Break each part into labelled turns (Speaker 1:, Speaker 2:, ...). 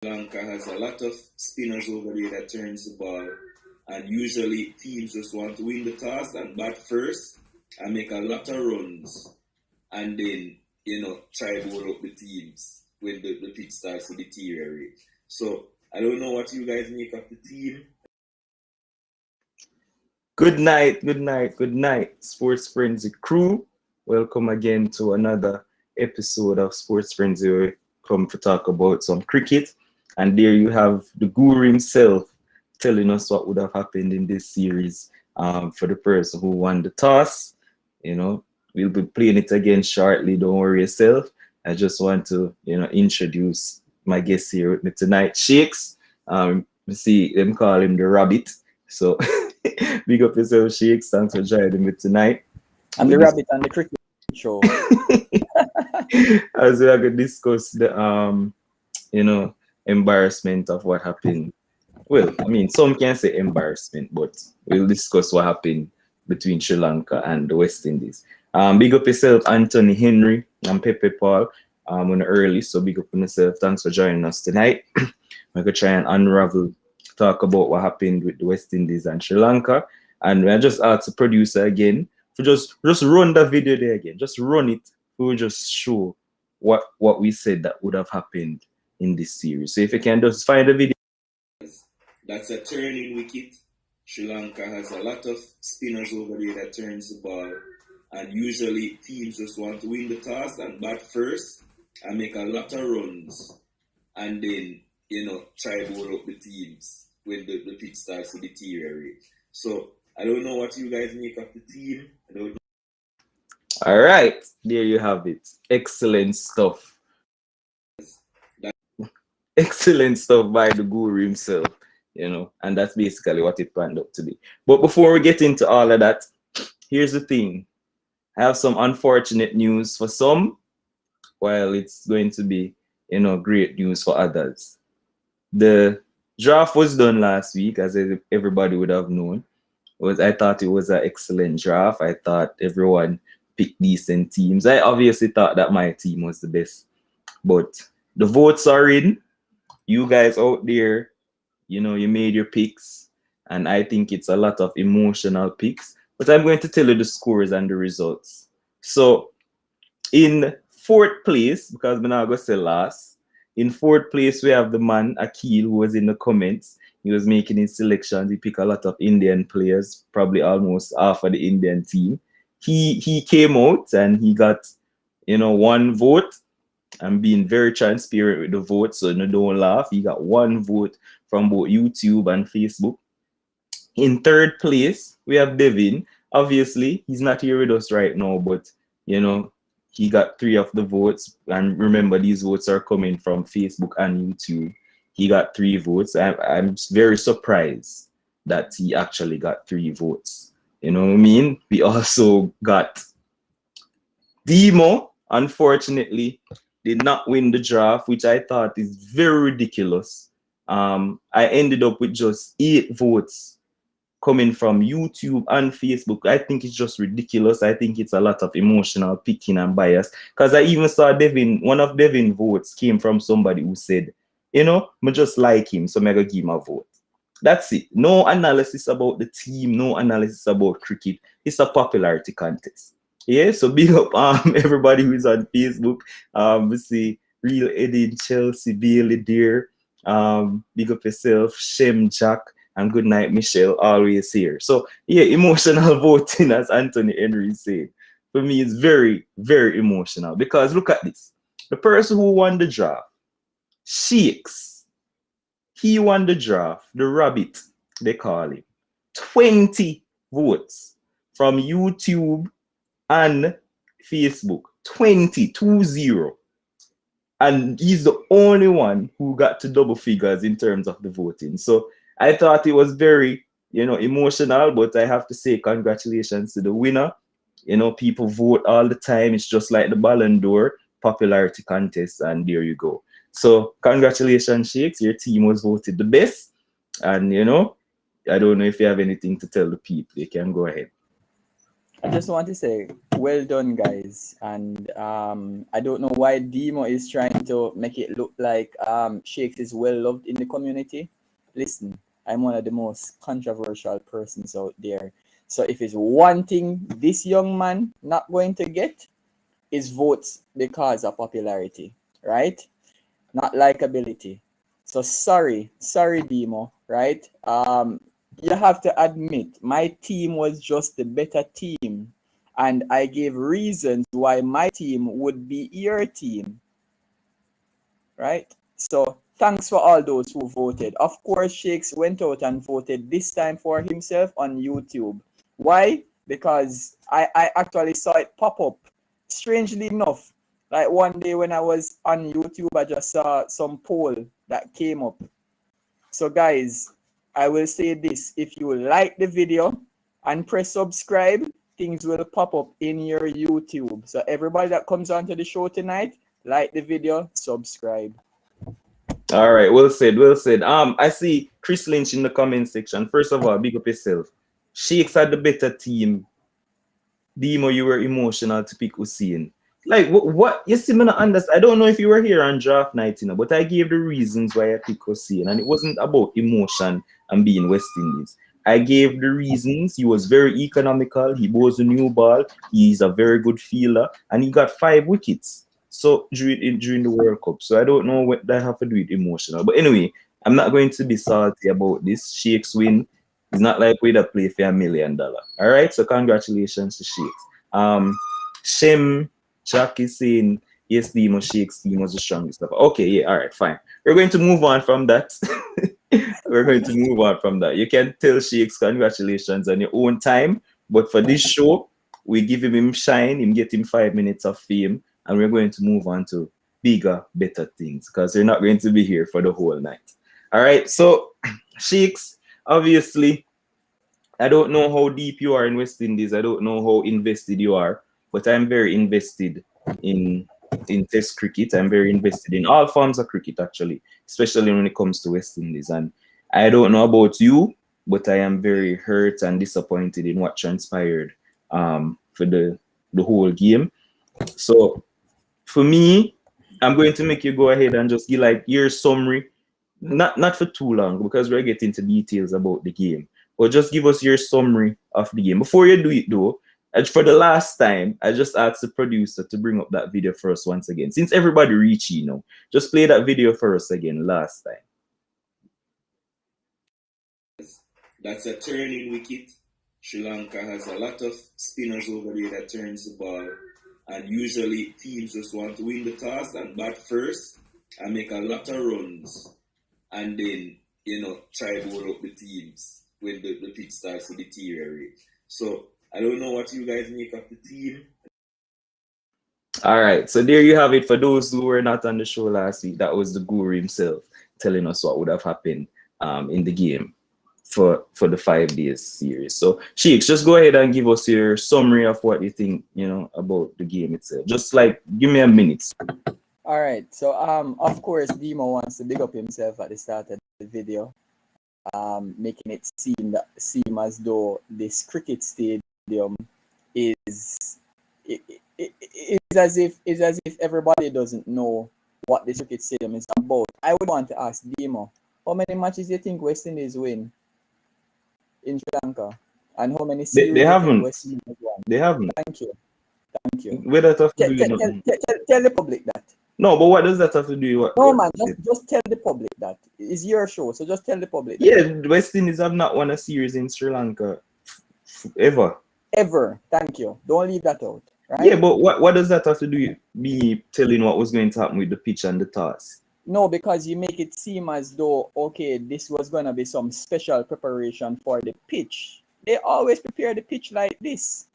Speaker 1: Lanka has a lot of spinners over there that turns the ball, and usually teams just want to win the toss and bat first and make a lot of runs, and then try bowl up the teams when the pitch starts to deteriorate. So I don't know what you guys make of the team.
Speaker 2: Good night, Sports Frenzy crew. Welcome again to another episode of Sports Frenzy where we come to talk about some cricket. And there you have the guru himself telling us what would have happened in this series for the person who won the toss. We'll be playing it again shortly. Don't worry yourself. I just want to, introduce my guest here with me tonight, Shakes. You see them call him the rabbit. So big up yourself, Shakes. Thanks for joining me tonight.
Speaker 3: I'm the rabbit on the cricket show.
Speaker 2: As we are going to discuss the embarrassment of what happened. Well, I mean, some can say embarrassment, but we'll discuss what happened between Sri Lanka and the West Indies. Big up yourself, Anthony Henry and Pepe Paul. On the early, so big up on yourself. Thanks for joining us tonight. We're gonna try and unravel, talk about what happened with the West Indies and Sri Lanka. And I just asked the producer again to just run the video there again. Just run it. We'll just show what we said that would have happened in this series. So if you can just find the video.
Speaker 1: That's a turning wicket. Sri Lanka has a lot of spinners over there that turns the ball, and usually teams just want to win the toss and bat first and make a lot of runs, and then try bowl up the teams when the pitch starts to deteriorate. So I don't know what you guys make of the team. I don't know.
Speaker 2: All right, there you have it. Excellent stuff. Excellent stuff by the guru himself, and that's basically what it panned up to be. But before we get into all of that, here's the thing. I have some unfortunate news for some, while it's going to be, great news for others. The draft was done last week, as everybody would have known. I thought it was an excellent draft. I thought everyone picked decent teams. I obviously thought that my team was the best. But the votes are in. You guys out there, you made your picks. And I think it's a lot of emotional picks. But I'm going to tell you the scores and the results. So in fourth place, because I'm not going to say last, in fourth place, we have the man, Akil, who was in the comments. He was making his selections. He picked a lot of Indian players, probably almost half of the Indian team. He came out and he got, one vote. I'm being very transparent with the vote, so don't laugh. He got one vote from both YouTube and Facebook. In third place, we have Devin. Obviously, he's not here with us right now, but, he got 3 of the votes. And remember, these votes are coming from Facebook and YouTube. He got 3 votes. I'm very surprised that he actually got 3 votes. You know what I mean? We also got Demo, unfortunately, did not win the draft, which I thought is very ridiculous. I ended up with just 8 votes coming from YouTube and Facebook. I think it's just ridiculous. I think it's a lot of emotional picking and bias. Because I even saw one of Devin votes came from somebody who said, I just like him, so I'm going to give him a vote. That's it. No analysis about the team, no analysis about cricket. It's a popularity contest. Yeah, so big up everybody who's on Facebook. We see Real Eddie, Chelsea, Bailey Deer. Big up yourself, Shem Jack. And good night, Michelle, always here. So, yeah, emotional voting, as Anthony Henry said. For me, it's very, very emotional. Because look at this. The person who won the draft, Shakes, he won the draft, the rabbit, they call him. 20 votes from YouTube and Facebook. 20. And he's the only one who got to double figures in terms of the voting. So, I thought it was very, emotional, but I have to say congratulations to the winner. People vote all the time. It's just like the Ballon d'Or popularity contest, and there you go. So congratulations, Shakes. Your team was voted the best. And, I don't know if you have anything to tell the people. You can go ahead.
Speaker 3: I just want to say, well done, guys. And I don't know why Demo is trying to make it look like Shakes is well loved in the community. Listen, I'm one of the most controversial persons out there. So if it's one thing this young man not going to get, is votes because of popularity, right? Not likability. So sorry, Demo, right? You have to admit my team was just the better team, and I gave reasons why my team would be your team, right? So thanks for all those who voted. Of course, Shakes went out and voted this time for himself on YouTube. Why? Because I actually saw it pop up. Strangely enough, like one day when I was on YouTube, I just saw some poll that came up. So guys, I will say this: if you like the video and press subscribe, things will pop up in your YouTube. So everybody that comes onto the show tonight, like the video, subscribe.
Speaker 2: All right, well said, well said. I see Chris Lynch in the comment section. First of all, big up yourself. Shakes had the better team. Demo, you were emotional to pick Hussein. Like what you see me not understand. I don't know if you were here on draft night, but I gave the reasons why I picked Hussein, and it wasn't about emotion and being West Indies. I gave the reasons. He was very economical. He bowls a new ball. He's a very good fielder, and he got 5 wickets. So during the World Cup. So I don't know what that have to do with emotional. But anyway, I'm not going to be salty about this. Shakes win. It's not like we'd play for $1 million. All right. So congratulations to Shakes. Shem Jack is saying yes, Demo Shakes team was the strongest. Okay, yeah, all right, fine. We're going to move on from that. We're going to move on from that. You can tell Shakes congratulations on your own time, but for this show, we give him shine, him get him 5 minutes of fame, and we're going to move on to bigger, better things because you're not going to be here for the whole night. All right, so Shakes, obviously, I don't know how deep you are in West Indies. I don't know how invested you are, but I'm very invested in Test cricket. I'm very invested in all forms of cricket, actually, especially when it comes to West Indies. And I don't know about you, but I am very hurt and disappointed in what transpired for the whole game. So for me, I'm going to make you go ahead and just give like your summary, not for too long because we're getting to details about the game, but just give us your summary of the game. Before you do it though, for the last time, I just asked the producer to bring up that video for us once again. Since everybody reached, just play that video for us again last time.
Speaker 1: That's a turning wicket. Sri Lanka has a lot of spinners over there that turns the ball, and usually teams just want to win the toss and bat first and make a lot of runs, and then try bowl up the teams when the pitch starts to deteriorate. So I don't know what you guys make of the team.
Speaker 2: All right, so there you have it. For those who were not on the show last week, that was the guru himself telling us what would have happened in the game for the 5 days series. So Shakes, just go ahead and give us your summary of what you think about the game itself. Just like give me a minute.
Speaker 3: All right. So of course Demo wants to big up himself at the start of the video, making it seem as though this cricket stadium is as if everybody doesn't know what this cricket stadium is about. I would want to ask Demo, how many matches do you think West Indies win in Sri Lanka, and how many series
Speaker 2: They
Speaker 3: do you
Speaker 2: haven't.
Speaker 3: think West Indies won?
Speaker 2: They haven't.
Speaker 3: Thank you.
Speaker 2: What does that have to do with nothing?
Speaker 3: Tell the public that.
Speaker 2: No, but what does that have to do with what?
Speaker 3: No, man, just tell the public that. It's your show, so just tell the public that.
Speaker 2: Yeah, West Indies have not won a series in Sri Lanka ever.
Speaker 3: Ever. Thank you. Don't leave that out. Right?
Speaker 2: Yeah, but what does that have to do with me telling what was going to happen with the pitch and the toss?
Speaker 3: No, because you make it seem as though, okay, this was going to be some special preparation for the pitch. They always prepare the pitch like this.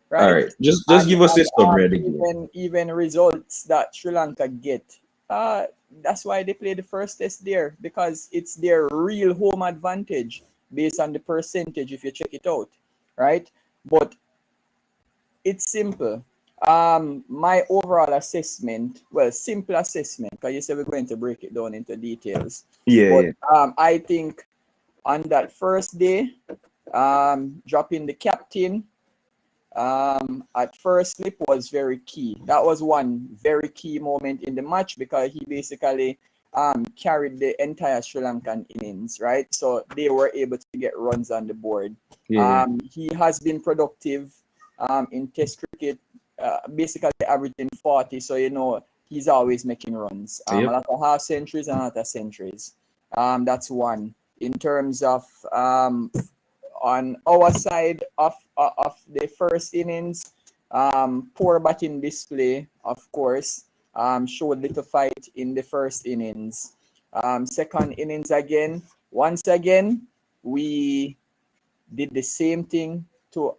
Speaker 3: Right?
Speaker 2: All right, just give us a summary again.
Speaker 3: Even results that Sri Lanka get, that's why they play the first test there, because it's their real home advantage based on the percentage if you check it out, right? But it's simple. My overall assessment, simple assessment, because you said we're going to break it down into details.
Speaker 2: Yeah.
Speaker 3: I think on that first day, dropping the captain, at first slip was very key. That was one very key moment in the match because he basically carried the entire Sri Lankan innings, right? So they were able to get runs on the board.
Speaker 2: Yeah.
Speaker 3: He has been productive in Test cricket, basically averaging 40. So he's always making runs. A
Speaker 2: Yep.
Speaker 3: lot of half centuries and a lot of centuries. That's one. In terms of on our side of the first innings, poor batting display, of course, showed little fight in the first innings. Second innings again, once again, we did the same thing to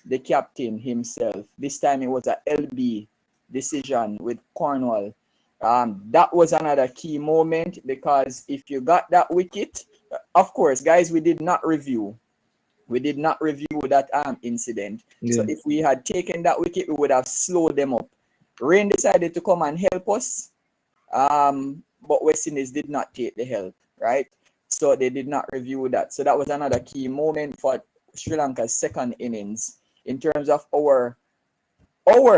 Speaker 3: the captain himself. This time it was a LB decision with Cornwall. That was another key moment because if you got that wicket, of course, guys, we did not review that incident.
Speaker 2: Yeah.
Speaker 3: So if we had taken that wicket, we would have slowed them up. Rain decided to come and help us, but West Indies did not take the help, right? So they did not review that. So that was another key moment for Sri Lanka's second innings. In terms of our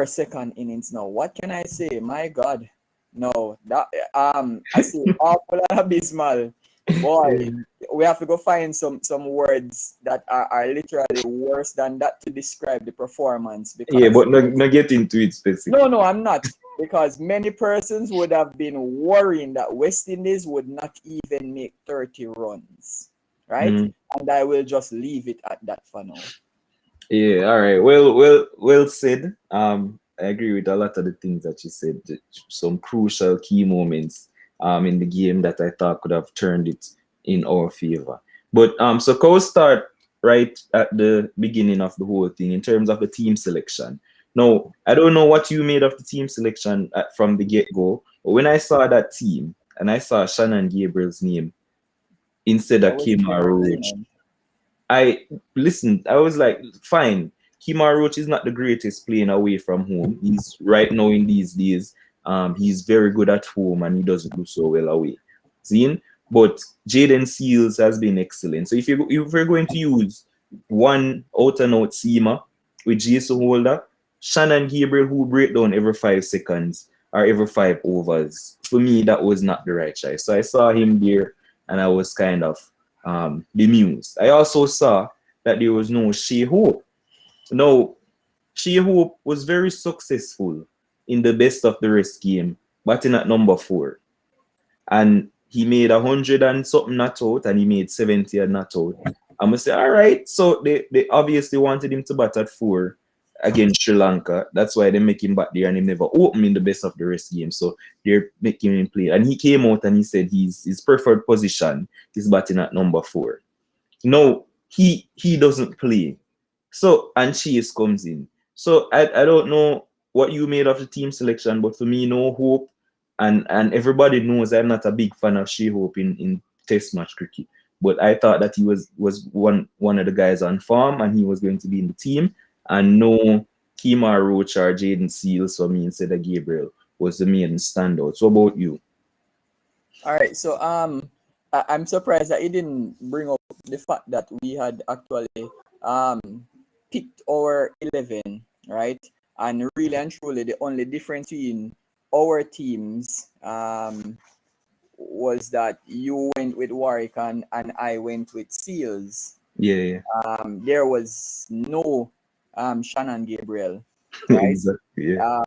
Speaker 3: second innings now, what can I say? My God, no, that I see awful and abysmal. Boy, we have to go find some words that are literally worse than that to describe the performance. Because
Speaker 2: Yeah, but not get into it specifically.
Speaker 3: no, I'm not. Because many persons would have been worrying that West Indies would not even make 30 runs, right?
Speaker 2: Mhm.
Speaker 3: And I will just leave it at that for now.
Speaker 2: Yeah, all right. Well said. I agree with a lot of the things that you said. Some crucial key moments in the game that I thought could have turned it in our favor. But so I'll start right at the beginning of the whole thing in terms of the team selection. Now, I don't know what you made of the team selection from the get-go, but when I saw that team and I saw Shannon Gabriel's name instead
Speaker 3: What
Speaker 2: of
Speaker 3: was the
Speaker 2: Kemar Roach,
Speaker 3: argument?
Speaker 2: I listened. I was like, fine. Kemar Roach is not the greatest playing away from home. He's right now in these days. He's very good at home and he doesn't do so well away. Seeing, but Jaden Seals has been excellent. So if you're going to use one out and out seamer with Jason Holder, Shannon Gabriel, who break down every 5 seconds or every 5 overs, for me that was not the right choice. So I saw him there and I was kind of bemused. I also saw that there was no Shea Hope. Now, Shea Hope was very successful in the best of the rest game, batting at number 4. And he made 100 and something not out, and he made 70 and not out. I'm gonna say, all right. So they obviously wanted him to bat at 4 against Sri Lanka. That's why they make him bat there, and he never opened in the best of the rest game. So they're making him play. And he came out and he said his preferred position is batting at number 4. No, he doesn't play. So and Chase comes in. So I don't know what you made of the team selection, but for me, no Hope. And everybody knows I'm not a big fan of Shea Hope in test match cricket. But I thought that he was one of the guys on form and he was going to be in the team. And no Kemar Roach or Jaden Seals for me instead of Gabriel was the main standout. So about you?
Speaker 3: All right, so I'm surprised that he didn't bring up the fact that we had actually picked our 11, right? And really and truly, the only difference in our teams was that you went with Warwick and I went with Seals.
Speaker 2: Yeah.
Speaker 3: There was no Shannon Gabriel, right?
Speaker 2: Exactly. Yeah.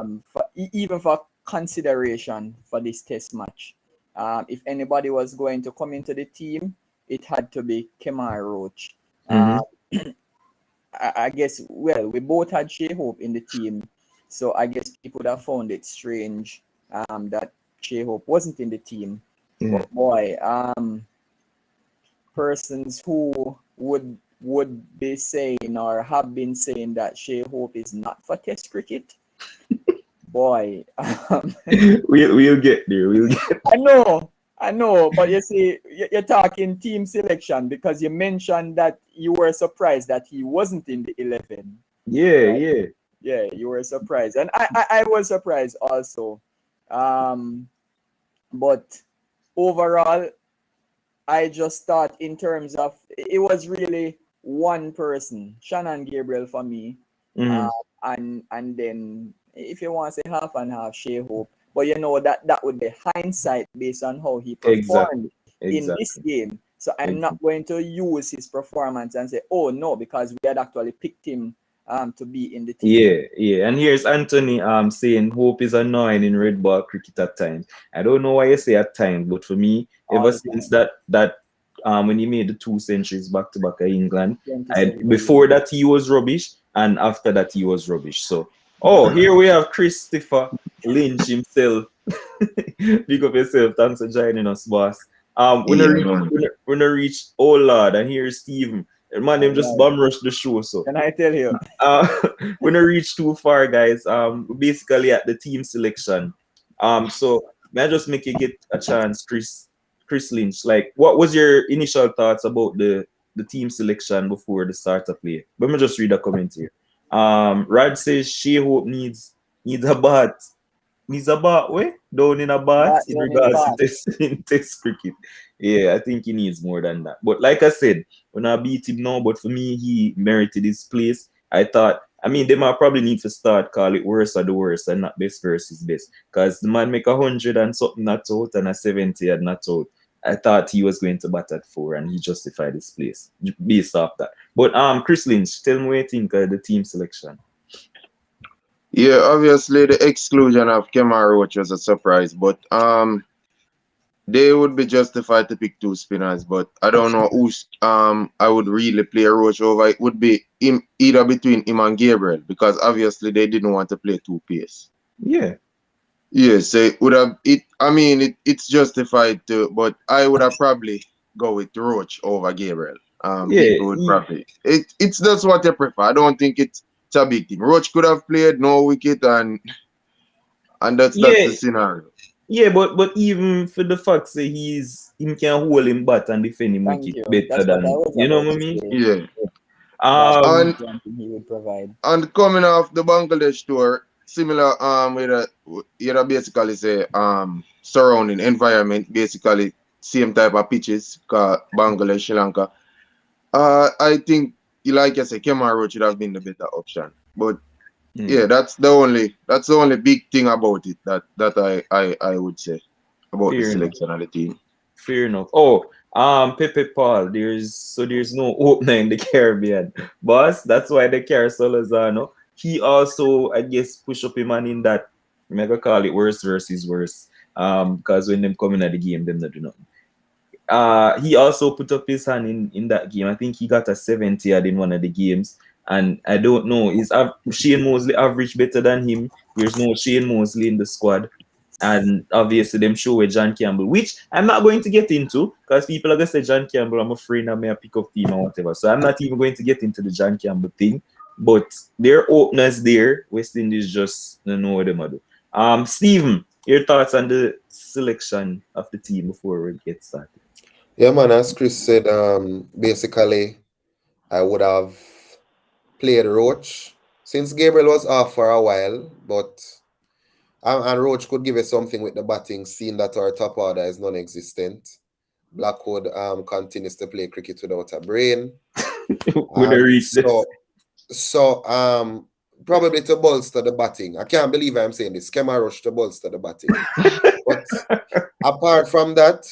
Speaker 3: Even for consideration for this test match. If anybody was going to come into the team, it had to be Kemar Roach.
Speaker 2: Mhm.
Speaker 3: I guess, well, we both had Shea Hope in the team, so I guess people would have found it strange that Shea Hope wasn't in the team.
Speaker 2: Yeah.
Speaker 3: But boy, persons who would be saying or have been saying that Shea Hope is not for Test cricket, boy,
Speaker 2: We'll get there. We'll get.
Speaker 3: I know, but you see, you're talking team selection because you mentioned that you were surprised that he wasn't in the 11.
Speaker 2: Yeah.
Speaker 3: Right?
Speaker 2: Yeah.
Speaker 3: Yeah, you were surprised, and I was surprised also. But overall, I just thought in terms of it was really one person, Shannon Gabriel for me,
Speaker 2: Mhm.
Speaker 3: and then if you want to say half and half, Shea Hope. But you know that would be hindsight based on how he
Speaker 2: Exactly.
Speaker 3: performed in this
Speaker 2: Exactly.
Speaker 3: game. So I'm not
Speaker 2: Exactly.
Speaker 3: going to use his performance and say, oh no, because we had actually picked him to be in the team.
Speaker 2: Yeah, yeah. And here's Anthony saying hope is annoying in red ball cricket at times. I don't know why you say at times, but for me,
Speaker 3: All
Speaker 2: ever
Speaker 3: the
Speaker 2: since
Speaker 3: time.
Speaker 2: that when he made the 2 centuries back to back at England, before
Speaker 3: 2017.
Speaker 2: that he was rubbish, and after that he was rubbish. So here we have Christopher Lynch himself. Pick up yourself. Thanks for joining us, boss. When I
Speaker 4: Yeah,
Speaker 2: reach,
Speaker 4: man.
Speaker 2: when I reach, oh Lord, and here's Stephen. Man,
Speaker 3: All
Speaker 2: him just
Speaker 3: right.
Speaker 2: bum rush the show. So
Speaker 3: Can I tell you?
Speaker 2: uh, when I reach too far, guys, basically at the team selection. So may I just make you get a chance, Chris Lynch. Like, what was your initial thoughts about the team selection before the start of play? Let me just read a comment here. Rad says Shea Hope needs a bat. Needs a bat way down in a bat
Speaker 3: Bat
Speaker 2: in
Speaker 3: down in
Speaker 2: regards to
Speaker 3: bat.
Speaker 2: test cricket. Yeah, I think he needs more than that. But like I said, when I beat him now, but for me, he merited his place. I thought, I mean, they might probably need to start call it worst or the worst and not best versus best. Because the man make 100 and something not out and a 70 and not out. I thought he was going to bat at 4 and he justified his place based off that. But Chris Lynch, tell me what you think of the team selection.
Speaker 4: Yeah, obviously the exclusion of Kemar Roach was a surprise, but they would be justified to pick two spinners, but I don't know who's I would really play Roach over. It would be him, either between him and Gabriel, because obviously they didn't want to play two pace.
Speaker 2: Yeah.
Speaker 4: Yes, so it would have it. I mean, it's justified to, but I would have probably go with Roach over Gabriel.
Speaker 2: Yeah.
Speaker 4: People would probably it's that's what they prefer. I don't think it's a big thing. Roach could have played no wicket, and that's the
Speaker 2: Yeah.
Speaker 4: scenario.
Speaker 2: Yeah, but even for the fact that him can hold him back and defend him
Speaker 3: Thank
Speaker 2: wicket
Speaker 3: you.
Speaker 2: better
Speaker 3: That's what I
Speaker 2: than
Speaker 3: was
Speaker 2: you know
Speaker 3: about
Speaker 2: what I
Speaker 3: to
Speaker 2: mean?
Speaker 3: say.
Speaker 4: Yeah,
Speaker 3: That
Speaker 2: Um
Speaker 4: and
Speaker 3: is something he would provide.
Speaker 4: coming off the Bangladesh tour, similar with you basically say surrounding environment, basically same type of pitches, Bangladesh, Sri Lanka. I think, like I said, Kemar Roach should have been the better option. But
Speaker 2: hmm,
Speaker 4: yeah, that's the only big thing about it that I would say about the
Speaker 2: fair enough.
Speaker 4: selection of the team.
Speaker 2: Fair enough. Pepe Paul, there's no opener in the Caribbean. Boss, that's why they carry Solazano. He also, I guess, push up him man in that mega call it worst versus worst. Because when them coming at the game, them not do nothing. He also put up his hand in that game. I think he got a 70 in one of the games. And I don't know, is Shane Mosley average better than him? There's no Shane Mosley in the squad. And obviously them show with John Campbell, which I'm not going to get into because people are gonna say John Campbell, I'm afraid I may pick up team or whatever. So I'm not even going to get into the John Campbell thing. But their openers there, West Indies just don't know what they do. Stephen, your thoughts on the selection of the team before we get started?
Speaker 5: Yeah, man, as Chris said, basically, I would have played Roach since Gabriel was off for a while, but and Roach could give us something with the batting, seeing that our top order is non-existent. Blackwood continues to play cricket without a brain.
Speaker 2: Would I reach this?
Speaker 5: So probably to bolster the batting. I can't believe I'm saying this. Kemar Roach to bolster the batting. But apart from that,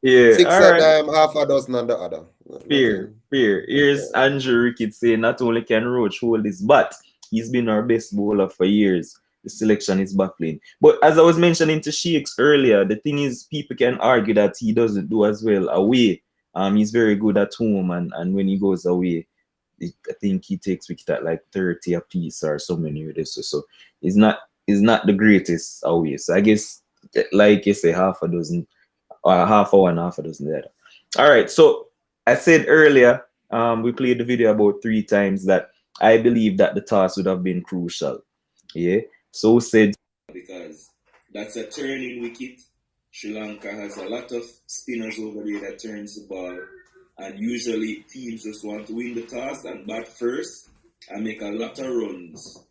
Speaker 2: Yeah,
Speaker 5: six
Speaker 2: all
Speaker 5: of
Speaker 2: right.
Speaker 5: them, half a dozen on the other.
Speaker 2: Fair,
Speaker 5: Nothing.
Speaker 2: fair. Here's Andrew Ricketts saying not only can Roach hold this, but he's been our best bowler for years. The selection is baffling. But as I was mentioning to Sheiks earlier, the thing is people can argue that he doesn't do as well away. He's very good at home and when he goes away, I think he takes wicket at like 30 a piece or so many of this. So he's not the greatest away. So I guess like you say, half a dozen or half a one, half a dozen the other. All right, so I said earlier, we played the video about 3 times that I believe that the toss would have been crucial. Yeah. So said
Speaker 1: because that's a turning wicket. Sri Lanka has a lot of spinners over there that turns the ball, and usually teams just want to win the toss and bat first and make a lot of runs,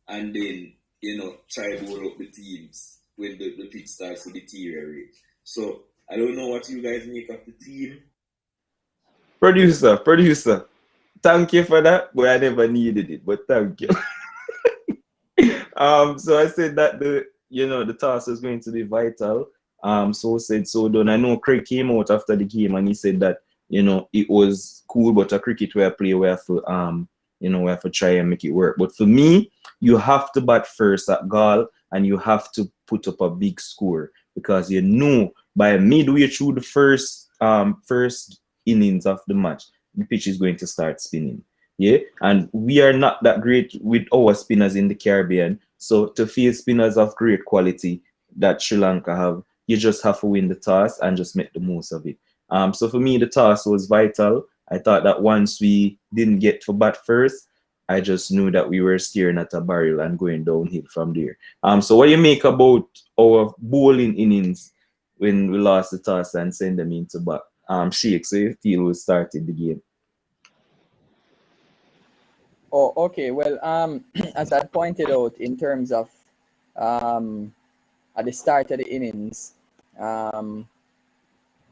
Speaker 1: and then try bowl up the teams when the pitch starts to deteriorate. So I don't know what you guys make of the team.
Speaker 2: Producer. Thank you for that, but I never needed it. But thank you. So I said that the task was going to be vital. So said, so done. I know Craig came out after the game and he said that it was cool, but a cricket where I play where we have to try and make it work. But for me, you have to bat first at goal and you have to put up a big score because by midway through the first innings of the match, the pitch is going to start spinning. Yeah, and we are not that great with our spinners in the Caribbean. So to face spinners of great quality that Sri Lanka have, you just have to win the toss and just make the most of it. So for me, the toss was vital. I thought that once we didn't get to bat first, I just knew that we were staring at a barrel and going downhill from there. So what do you make about our bowling innings when we lost the toss and send them into bat? Sheikh, so you feel we started the game?
Speaker 3: Oh, okay. Well, as I pointed out in terms of at the start of the innings,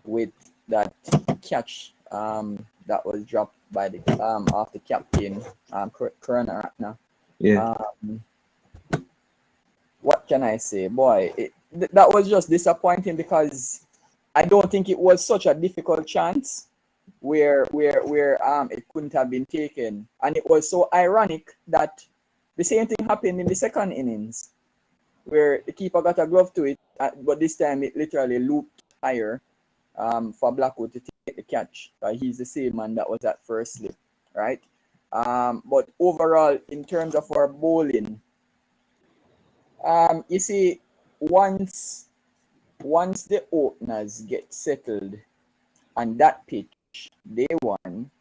Speaker 3: with that catch that was dropped by the off the captain, Karunaratne.
Speaker 2: Yeah.
Speaker 3: What can I say, boy? That was just disappointing because I don't think it was such a difficult chance where it couldn't have been taken, and it was so ironic that the same thing happened in the second innings where the keeper got a glove to it, but this time it literally looped higher for Blackwood to take the catch. He's the same man that was at first slip, right? But overall, in terms of our bowling, you see, once the openers get settled on that pitch, day one,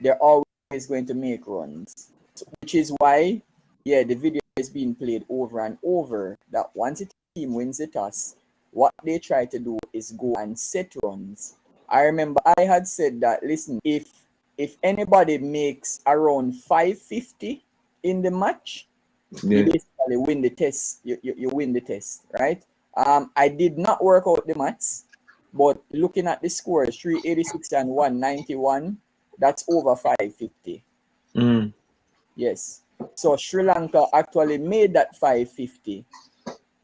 Speaker 3: they're always going to make runs, which is why, the video is being played over and over that once a team wins the toss, what they try to do is go and set runs. I remember I had said that, listen, if anybody makes around 550 in the match, you basically win the test. You win the test, right? I did not work out the maths, but looking at the scores, 386 and 191, that's over 550. Yes. So Sri Lanka actually made that 550,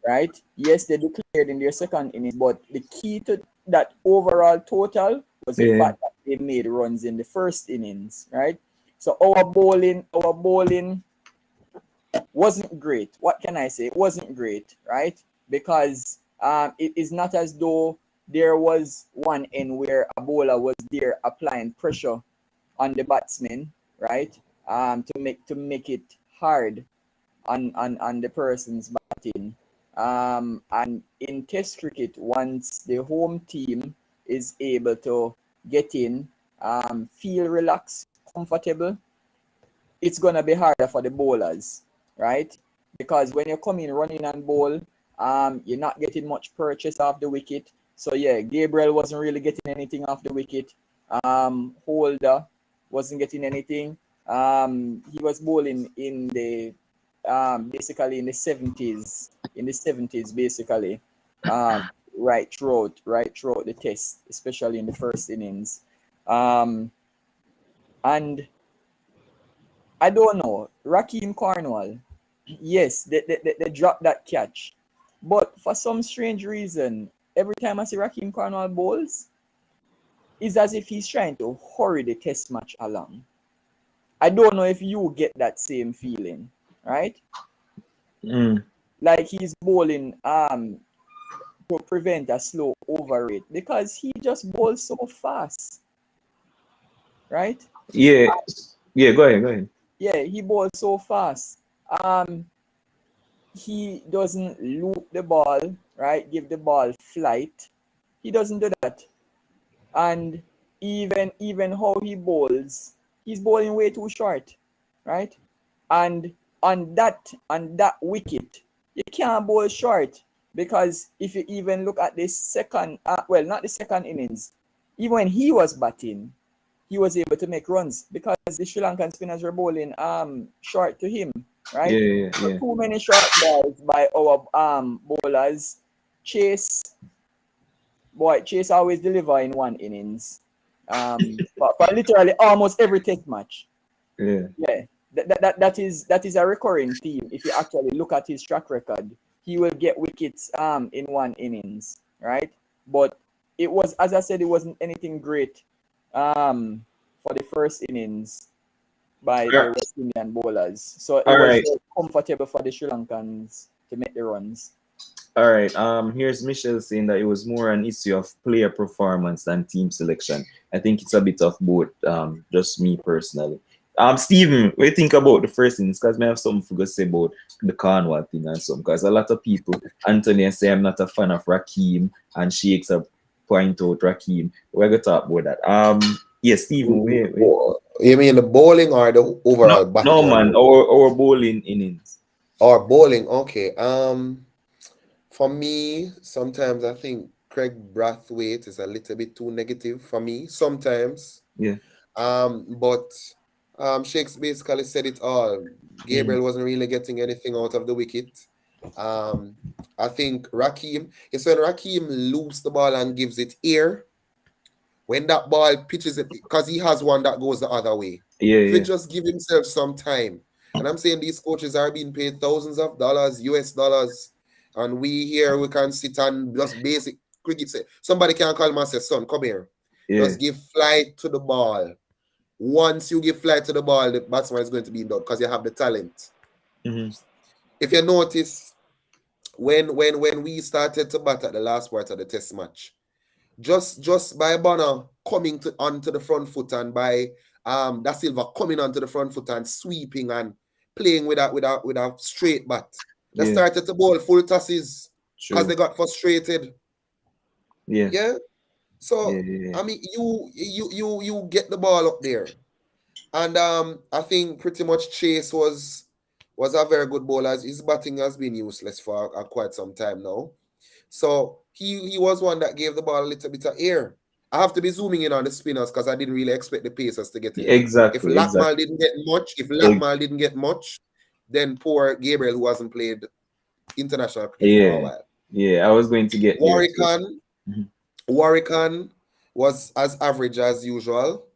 Speaker 3: right? Yes, they declared in their second innings, but the key to that overall total was the fact that they made runs in the first innings, right? So our bowling wasn't great. What can I say? It wasn't great, right? Because it is not as though there was one end where a bowler was there applying pressure on the batsman, right? To make it hard on the person's batting. And in Test cricket, once the home team is able to get in, feel relaxed, comfortable, it's gonna be harder for the bowlers, right? Because when you're coming running and bowl, you're not getting much purchase off the wicket. So Gabriel wasn't really getting anything off the wicket. Holder wasn't getting anything. He was bowling in the basically in the 70s, basically, right throughout the test, especially in the first innings. And I don't know, Raheem Cornwall, yes, they dropped that catch, but for some strange reason, every time I see Raheem Cornwall bowls, it's as if he's trying to hurry the test match along. I don't know if you get that same feeling, right? Like he's bowling to prevent a slow over rate because he just bowls so fast, right?
Speaker 2: Go ahead.
Speaker 3: Yeah, he bowls so fast. He doesn't loop the ball, right? Give the ball flight. He doesn't do that. And even how he bowls, he's bowling way too short, right? And on that wicket, you can't bowl short because if you even look at the second, not the second innings, even when he was batting, he was able to make runs because the Sri Lankan spinners were bowling short to him, right? Too many short balls by our bowlers. Chase always deliver in one innings. for literally almost every test match.
Speaker 2: Yeah.
Speaker 3: Yeah, that is a recurring theme. If you actually look at his track record, he will get wickets in one innings, right? But it was, as I said, it wasn't anything great for the first innings by the West Indian bowlers. So it
Speaker 2: All
Speaker 3: was
Speaker 2: right.
Speaker 3: very comfortable for the Sri Lankans to make the runs.
Speaker 2: All right. Here's Michelle saying that it was more an issue of player performance than team selection. I think it's a bit of both. Just me personally. Stephen, what do you think about the first innings? Because I have something to say about the Cornwall thing and some. Because a lot of people, Anthony, say I'm not a fan of Raheem, and Shakes are point out Raheem. We're gonna talk about that. Yeah, Stephen, wait.
Speaker 5: You mean the bowling or the overall batting?
Speaker 2: No, man, or bowling innings.
Speaker 5: Or bowling, okay. For me, sometimes I think Craig Brathwaite is a little bit too negative for me. Sometimes.
Speaker 2: Yeah.
Speaker 5: But Shakes basically said it all. Gabriel wasn't really getting anything out of the wicket. I think Raheem, it's when Raheem loops the ball and gives it air. When that ball pitches it, because he has one that goes the other way.
Speaker 2: Yeah,
Speaker 5: If
Speaker 2: yeah.
Speaker 5: he just give himself some time. And I'm saying these coaches are being paid thousands of dollars, US dollars. And we here, we can sit and just basic cricket. Say, somebody can call him and say, son, come here.
Speaker 2: Yeah.
Speaker 5: Just give flight to the ball. Once you give flight to the ball, the batsman is going to be done because you have the talent.
Speaker 2: Mm-hmm.
Speaker 5: If you notice, when we started to bat at the last part of the test match, just by Bonner coming onto the front foot and by Da Silva coming onto the front foot and sweeping and playing with a straight bat, they started to bowl full tosses because they got frustrated. Yeah. So I mean, you get the ball up there, and I think pretty much Chase was a very good bowler. His batting has been useless for quite some time now. So he was one that gave the ball a little bit of air. I have to be zooming in on the spinners because I didn't really expect the Pacers to get anything. If Lakmal didn't get much, then poor Gabriel, who hasn't played international cricket for a while.
Speaker 2: Yeah, I was going to get
Speaker 5: Warwican was as average as usual,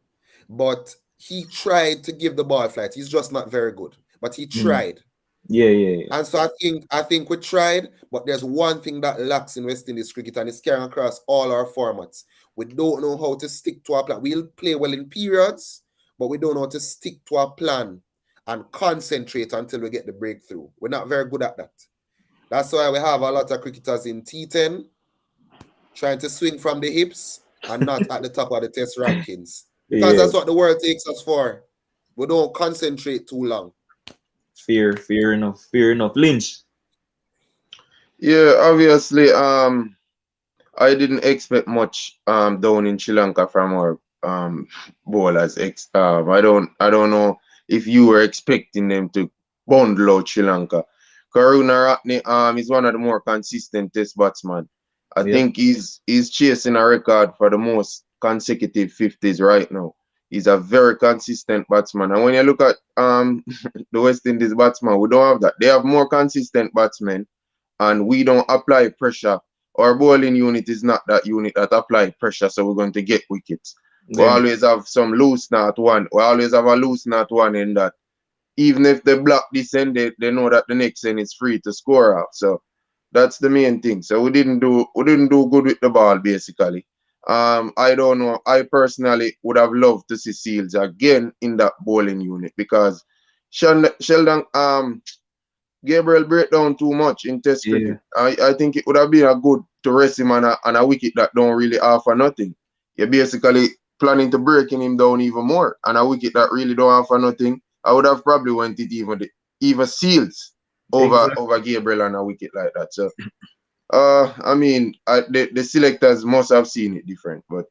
Speaker 5: but he tried to give the ball flight. He's just not very good, but he tried.
Speaker 2: Yeah.
Speaker 5: And so I think we tried, but there's one thing that lacks in West Indies cricket, and it's carrying across all our formats. We don't know how to stick to our plan. We'll play well in periods, but we don't know how to stick to our plan and concentrate until we get the breakthrough. We're not very good at that. That's why we have a lot of cricketers in T10 trying to swing from the hips and not at the top of the test rankings. Because that's what the world takes us for. We don't concentrate too long.
Speaker 2: Fair enough. Lynch.
Speaker 4: Yeah, obviously, I didn't expect much down in Sri Lanka from our bowlers. I don't know if you were expecting them to bundle out Sri Lanka. Karuna Ratne is one of the more consistent test batsmen. I think he's chasing a record for the most consecutive 50s right now. He's a very consistent batsman. And when you look at the West Indies batsmen, we don't have that. They have more consistent batsmen, and we don't apply pressure. Our bowling unit is not that unit that apply pressure, so we're going to get wickets. We always have some loose knot one. We always have a loose knot one in that. Even if they block this end, they know that the next end is free to score off. So that's the main thing. So we didn't do good with the ball basically. I don't know. I personally would have loved to see Seals again in that bowling unit because Sheldon Gabriel break down too much in test cricket. I think it would have been a good to rest him on a wicket that don't really offer nothing. You're basically planning to breaking him down even more. And a wicket that really don't offer nothing, I would have probably went it even Seals over Gabriel on a wicket like that. So I mean the selectors must have seen it different, but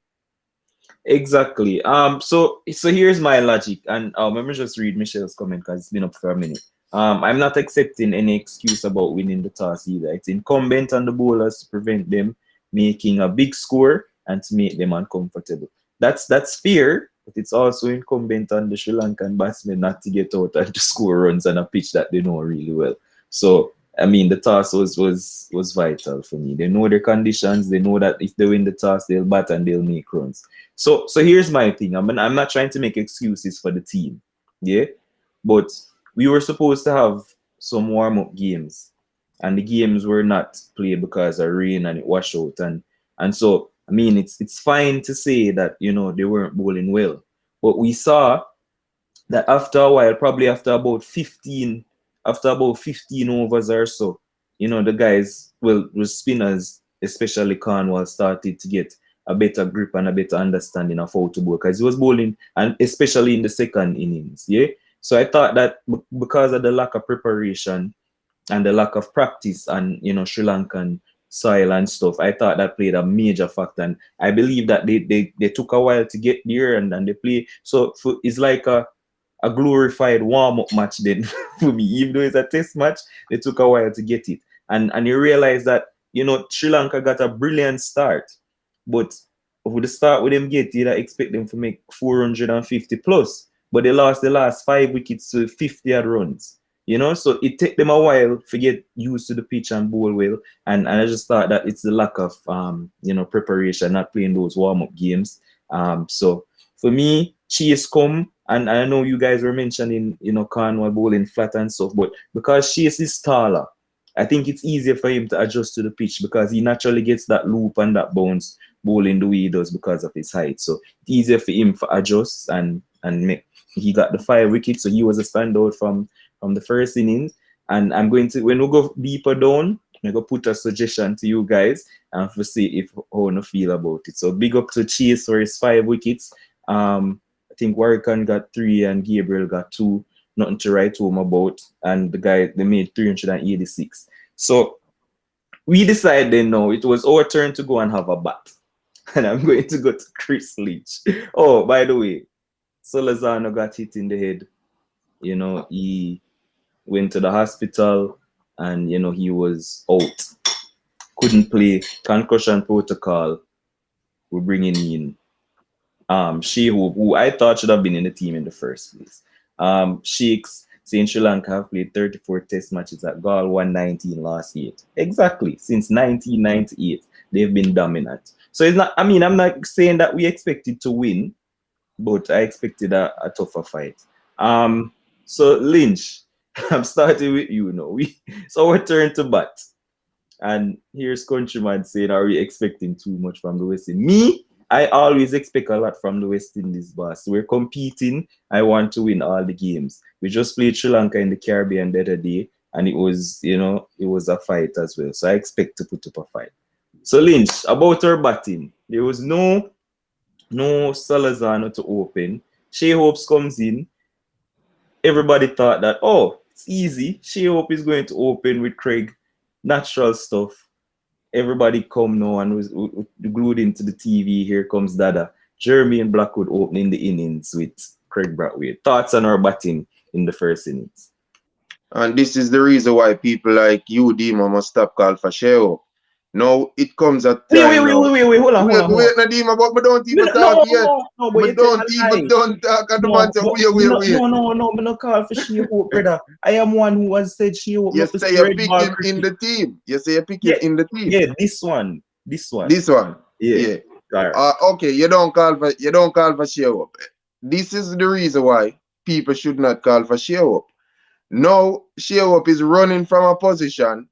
Speaker 2: exactly. So here's my logic, and let me just read Michelle's comment because it's been up for a minute. I'm not accepting any excuse about winning the toss either. It's incumbent on the bowlers to prevent them making a big score and to make them uncomfortable. That's fair, but it's also incumbent on the Sri Lankan batsmen not to get out and to score runs on a pitch that they know really well. So I mean, the toss was vital for me. They know their conditions. They know that if they win the toss, they'll bat and they'll make runs. So here's my thing. I'm not trying to make excuses for the team, yeah. But we were supposed to have some warm up games, and the games were not played because of rain and it washed out. And so I mean, it's fine to say that they weren't bowling well, but we saw that after a while, probably after about 15 overs or so, the guys, well, the spinners, especially Cornwall, started to get a better grip and a better understanding of how to bowl because he was bowling, and especially in the second innings, yeah. So I thought that because of the lack of preparation and the lack of practice and Sri Lankan soil and stuff, I thought that played a major factor, and I believe that they took a while to get there, and they play. So it's like a glorified warm-up match then for me. Even though it's a test match, they took a while to get it. And you realize that, Sri Lanka got a brilliant start, but with the start with them get, you'd expect them to make 450 plus, but they lost the last 5 wickets to 50 odd runs. So it took them a while to get used to the pitch and bowl well. And I just thought that it's the lack of preparation, not playing those warm-up games. So for me, Chase come, and I know you guys were mentioning, Cornwall bowling flat and stuff, but because Chase is taller, I think it's easier for him to adjust to the pitch because he naturally gets that loop and that bounce bowling the way he does because of his height. So it's easier for him to adjust and make. He got the 5 wickets, so he was a standout from the first innings. And I'm going to, when we go deeper down, I'm going to put a suggestion to you guys and to see how you feel about it. So big up to Chase for his 5 wickets. I think Warrican got 3 and Gabriel got 2. Nothing to write home about. And the guy, they made 386. So we decided then now it was our turn to go and have a bat. And I'm going to go to Chris Leach. Oh, by the way, Solazano got hit in the head. He went to the hospital and, he was out. Couldn't play. Concussion protocol. We're bringing in Shehu, who I thought should have been in the team in the first place. Sheikhs, saying Sri Lanka have played 34 test matches at Galle, 119 last 8. Exactly. Since 1998, they've been dominant. So it's not, I'm not saying that we expected to win, but I expected a tougher fight. So Lynch, I'm starting with you now. So our turn to bat. And here's Countryman saying, are we expecting too much from the West Indies? Me, I always expect a lot from the West Indies, boss. We're competing. I want to win all the games. We just played Sri Lanka in the Caribbean the other day, and it was, it was a fight as well. So I expect to put up a fight. So Lynch, about our batting, there was no Salazar to open. Shea Hopes comes in. Everybody thought that, it's easy. Shea Hope is going to open with Craig. Natural stuff. Everybody come now and was glued into the TV. Here comes Dada. Jeremy and Blackwood opening the innings with Craig Brathwaite. Thoughts on our batting in the first innings?
Speaker 4: And this is the reason why people like you, Dima, must stop call for Sheo. Now it comes at time now.
Speaker 2: Wait, hold on.
Speaker 4: Wait, Nadima, but we don't even talk yet.
Speaker 2: No, but
Speaker 4: We don't even talk at the man say, wait.
Speaker 2: No, I'm not call for Shea Hope, brother. I am one who has said Shea Hope.
Speaker 4: You say you pick him in the team. You say you pick him in the team.
Speaker 2: Yeah, this one.
Speaker 4: Yeah. Okay, you don't call for Shea Hope. This is the reason why people should not call for Shea Hope. Now Shea Hope is running from a position,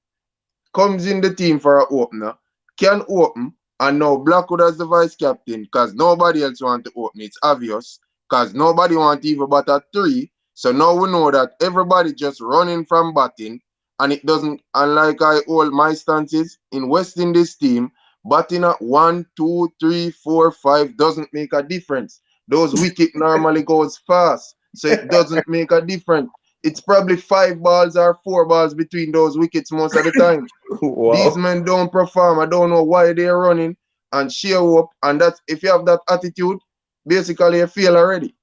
Speaker 4: comes in the team for an opener, can open, and now Blackwood as the vice captain because nobody else wants to open. It's obvious because nobody wants to even bat at 3. So now we know that everybody just running from batting, and it doesn't. And like I hold my stances in West Indies team, batting at 1, 2, 3, 4, 5 doesn't make a difference. Those wickets normally goes fast, so it doesn't make a difference. It's probably 5 balls or 4 balls between those wickets most of the time.
Speaker 2: Wow.
Speaker 4: These men don't perform. I don't know why they're running and show up. And that's, if you have that attitude, basically you fail already.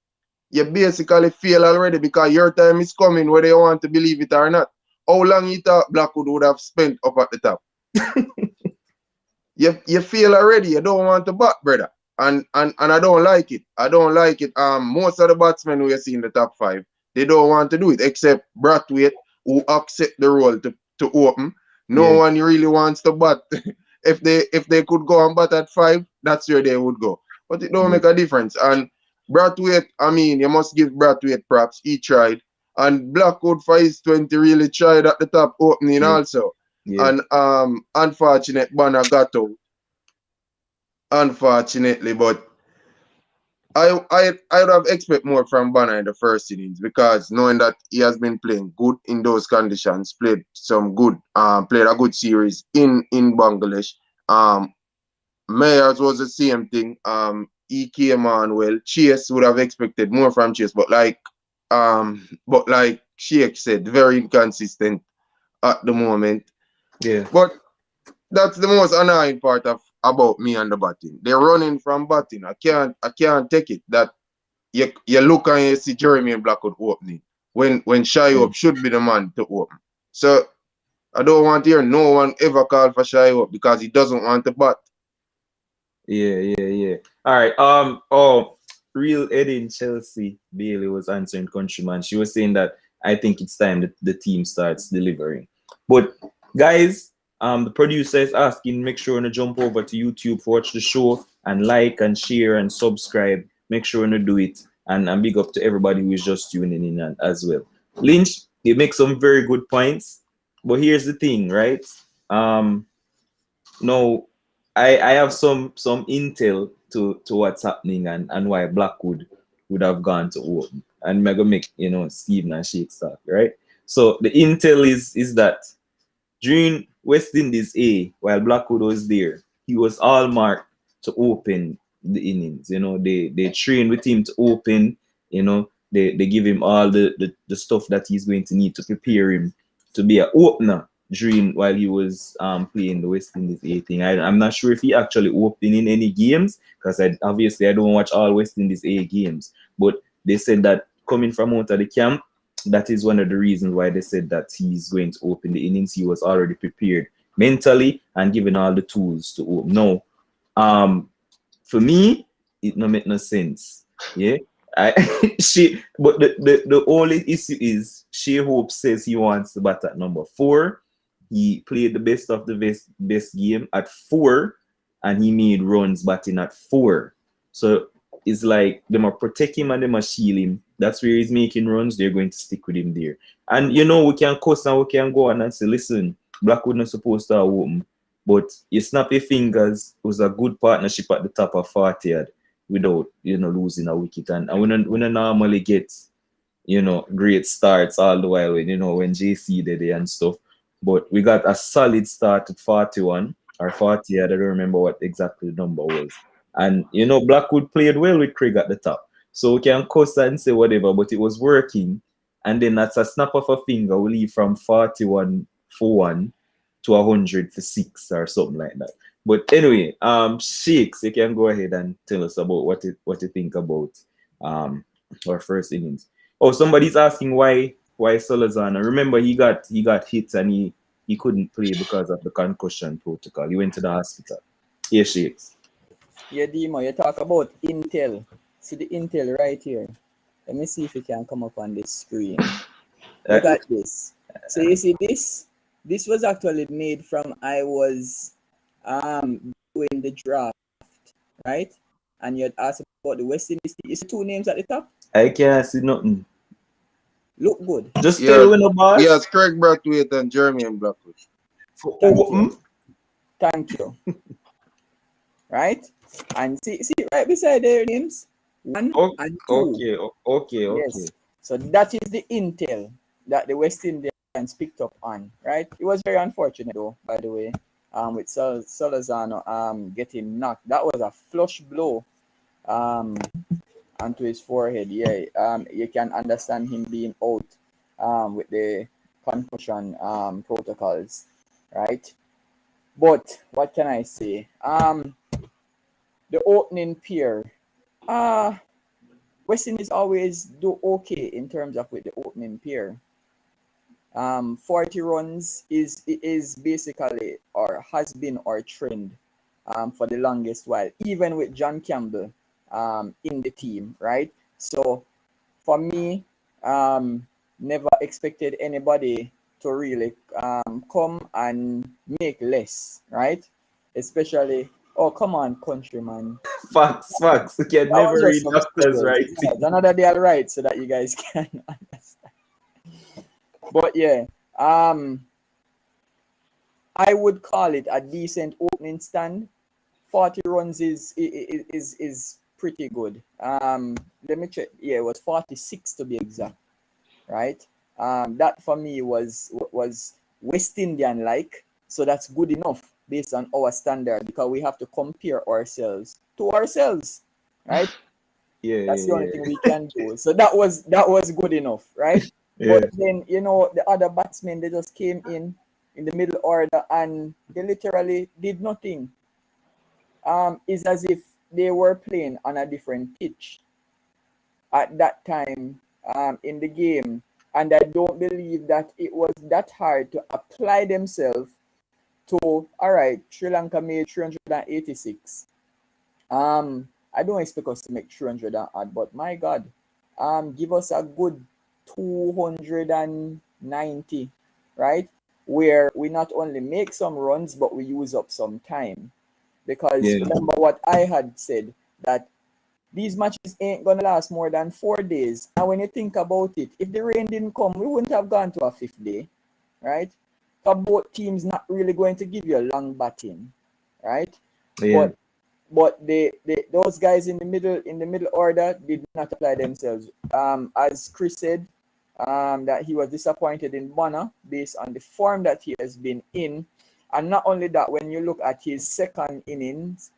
Speaker 4: You basically fail already because your time is coming whether you want to believe it or not. How long you thought Blackwood would have spent up at the top? You fail already. You don't want to bat, brother. And I don't like it. I don't like it. Most of the batsmen we see in the top 5, they don't want to do it except Brathwaite, who accept the role to to open. No
Speaker 2: Yeah.
Speaker 4: one really wants to bat. If they could go and bat at 5, that's where they would go. But it don't
Speaker 2: Yeah.
Speaker 4: make a difference. And Brathwaite, I mean, you must give Brathwaite props. He tried. And Blackwood for his 20 really tried at the top opening
Speaker 2: Yeah.
Speaker 4: also.
Speaker 2: Yeah.
Speaker 4: And unfortunate Banner got out. Unfortunately, but I would have expect more from Banner in the first innings because knowing that he has been playing good in those conditions, played a good series in Bangladesh. Mayers was the same thing. He came on well. Chase would have expected more from Chase, but like Sheikh said, very inconsistent at the moment.
Speaker 2: Yeah.
Speaker 4: But that's the most annoying part of about me and the batting. They're running from batting. I can't take it. That you look and you see Jeremy and Blackwood opening when
Speaker 2: Yeah.
Speaker 4: Shai should be the man to open. So I don't want to hear no one ever call for Shai because he doesn't want to bat.
Speaker 2: Yeah. All right. Real Eddie in Chelsea, Bailey was answering Countryman. She was saying that I think it's time that the team starts delivering. But guys, the producer is asking, make sure to jump over to YouTube to watch the show and like and share and subscribe. Make sure to do it. And big up to everybody who is just tuning in as well. Lynch, you make some very good points. But here's the thing, right? Now I have some intel to what's happening and why Blackwood would have gone to open. And I'm gonna make Stephen and Shake start, right? So the intel is that during West Indies A, while Blackwood was there, he was all marked to open the innings. They train with him to open, they give him all the stuff that he's going to need to prepare him to be an opener during while he was playing the West Indies A thing. I'm not sure if he actually opened in any games because obviously I don't watch all West Indies A games, but they said that coming from out of the camp, that is one of the reasons why they said that he's going to open the innings. He was already prepared mentally and given all the tools to open. No, for me, it no make no sense. Yeah, but the only issue is Shea Hope says he wants to bat at number 4. He played the best of the best game at 4, and he made runs batting at 4. So it's like they might protect him and they might shield him. That's where he's making runs. They're going to stick with him there. And we can cuss and we can go on and say, listen, Blackwood not supposed to have open, but you snap your fingers. It was a good partnership at the top of 40 without losing a wicket. And we don't normally get great starts all the while when JC did it and stuff. But we got a solid start at 41 or 40. I don't remember what exactly the number was. And Blackwood played well with Craig at the top. So we can cuss and say whatever, but it was working. And then that's a snap of a finger, we leave from 41 for 1 to 100 for 6 or something like that. But anyway, Shakes, you can go ahead and tell us about what you think about our first innings. Oh, somebody's asking why Salazar. Remember, he got hit and he couldn't play because of the concussion protocol. He went to the hospital. Yeah, Shakes.
Speaker 3: Yeah, Dimo, you talk about Intel. See the Intel right here. Let me see if it can come up on this screen. Look at this. So you see this? This was actually made from I was doing the draft, right? And you had asked about the West Indies. You see 2 names at the top?
Speaker 2: I can't see nothing.
Speaker 3: Look good.
Speaker 2: Just tell when the boss.
Speaker 4: Yes, Craig Brathwaite and Jeremy and Blackwood.
Speaker 3: Thank you. Right? And see right beside their names? 1 and 2.
Speaker 2: Okay.
Speaker 3: Yes. So that is the intel that the West Indians picked up on, right? It was very unfortunate though, by the way, with Salazar getting knocked. That was a flush blow onto his forehead. Yeah. You can understand him being out with the concussion protocols, right? But what can I say? The opening pair. West Indies always do okay in terms of with the opening pair. 40 runs is basically or has been our trend for the longest while, even with John Campbell in the team, right? So for me, never expected anybody to really come and make less, right? Especially, oh, come on, countryman.
Speaker 2: Facts. You can
Speaker 3: That was
Speaker 2: never
Speaker 3: just
Speaker 2: read
Speaker 3: some
Speaker 2: doctors
Speaker 3: scribbles.
Speaker 2: writing.
Speaker 3: Yeah, another day I'll write so that you guys can understand. But yeah, I would call it a decent opening stand. 40 runs is pretty good. Let me check. Yeah, it was 46 to be exact, right? That for me was West Indian like, so that's good enough based on our standard because we have to compare ourselves to ourselves, right? That's the only thing we can do. So that was good enough, right?
Speaker 2: Yeah.
Speaker 3: But then the other batsmen, they just came in the middle order and they literally did nothing. It's as if they were playing on a different pitch at that time in the game, and I don't believe that it was that hard to apply themselves to. All right, Sri Lanka made 386. I don't expect us to make 300 and odd, but my God, give us a good 290, right? Where we not only make some runs, but we use up some time. Because
Speaker 2: Yeah.
Speaker 3: remember what I had said, that these matches ain't gonna last more than 4 days. And when you think about it, if the rain didn't come, we wouldn't have gone to a fifth day, right? Because both teams not really going to give you a long batting, right?
Speaker 2: Yeah.
Speaker 3: But those guys in the middle order did not apply themselves. As Chris said, that he was disappointed in Bonner based on the form that he has been in, and not only that, when you look at his second innings,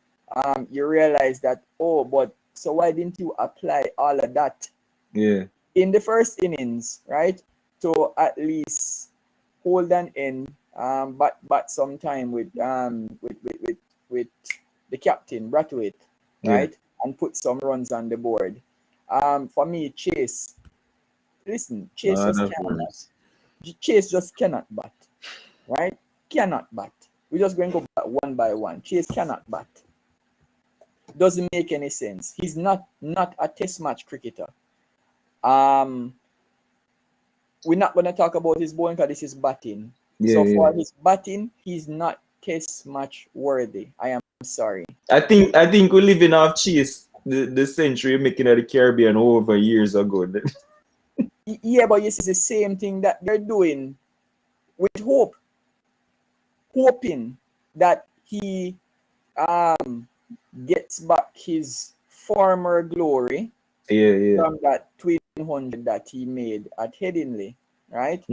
Speaker 3: you realize that, oh, but so why didn't you apply all of that
Speaker 2: Yeah.
Speaker 3: in the first innings, right? To at least hold an end, but some time with the captain Brathwaite,
Speaker 2: Yeah.
Speaker 3: right, and put some runs on the board. For me, Chase. Listen, Chase
Speaker 2: Lord
Speaker 3: just
Speaker 2: of
Speaker 3: cannot.
Speaker 2: mercy.
Speaker 3: Chase just cannot bat, right? Cannot bat. We're just going to go bat one by one. Chase cannot bat. Doesn't make any sense. He's not a test match cricketer. We're not going to talk about his bowling because this is batting. So
Speaker 2: Yeah.
Speaker 3: for his batting, he's not test match worthy. I am sorry.
Speaker 2: I think we're living off Chase the century making of the Caribbean over years ago.
Speaker 3: Yeah, but it's the same thing that they're doing with Hope, hoping that he gets back his former glory
Speaker 2: Yeah.
Speaker 3: from that 100 that he made at Headingley, right?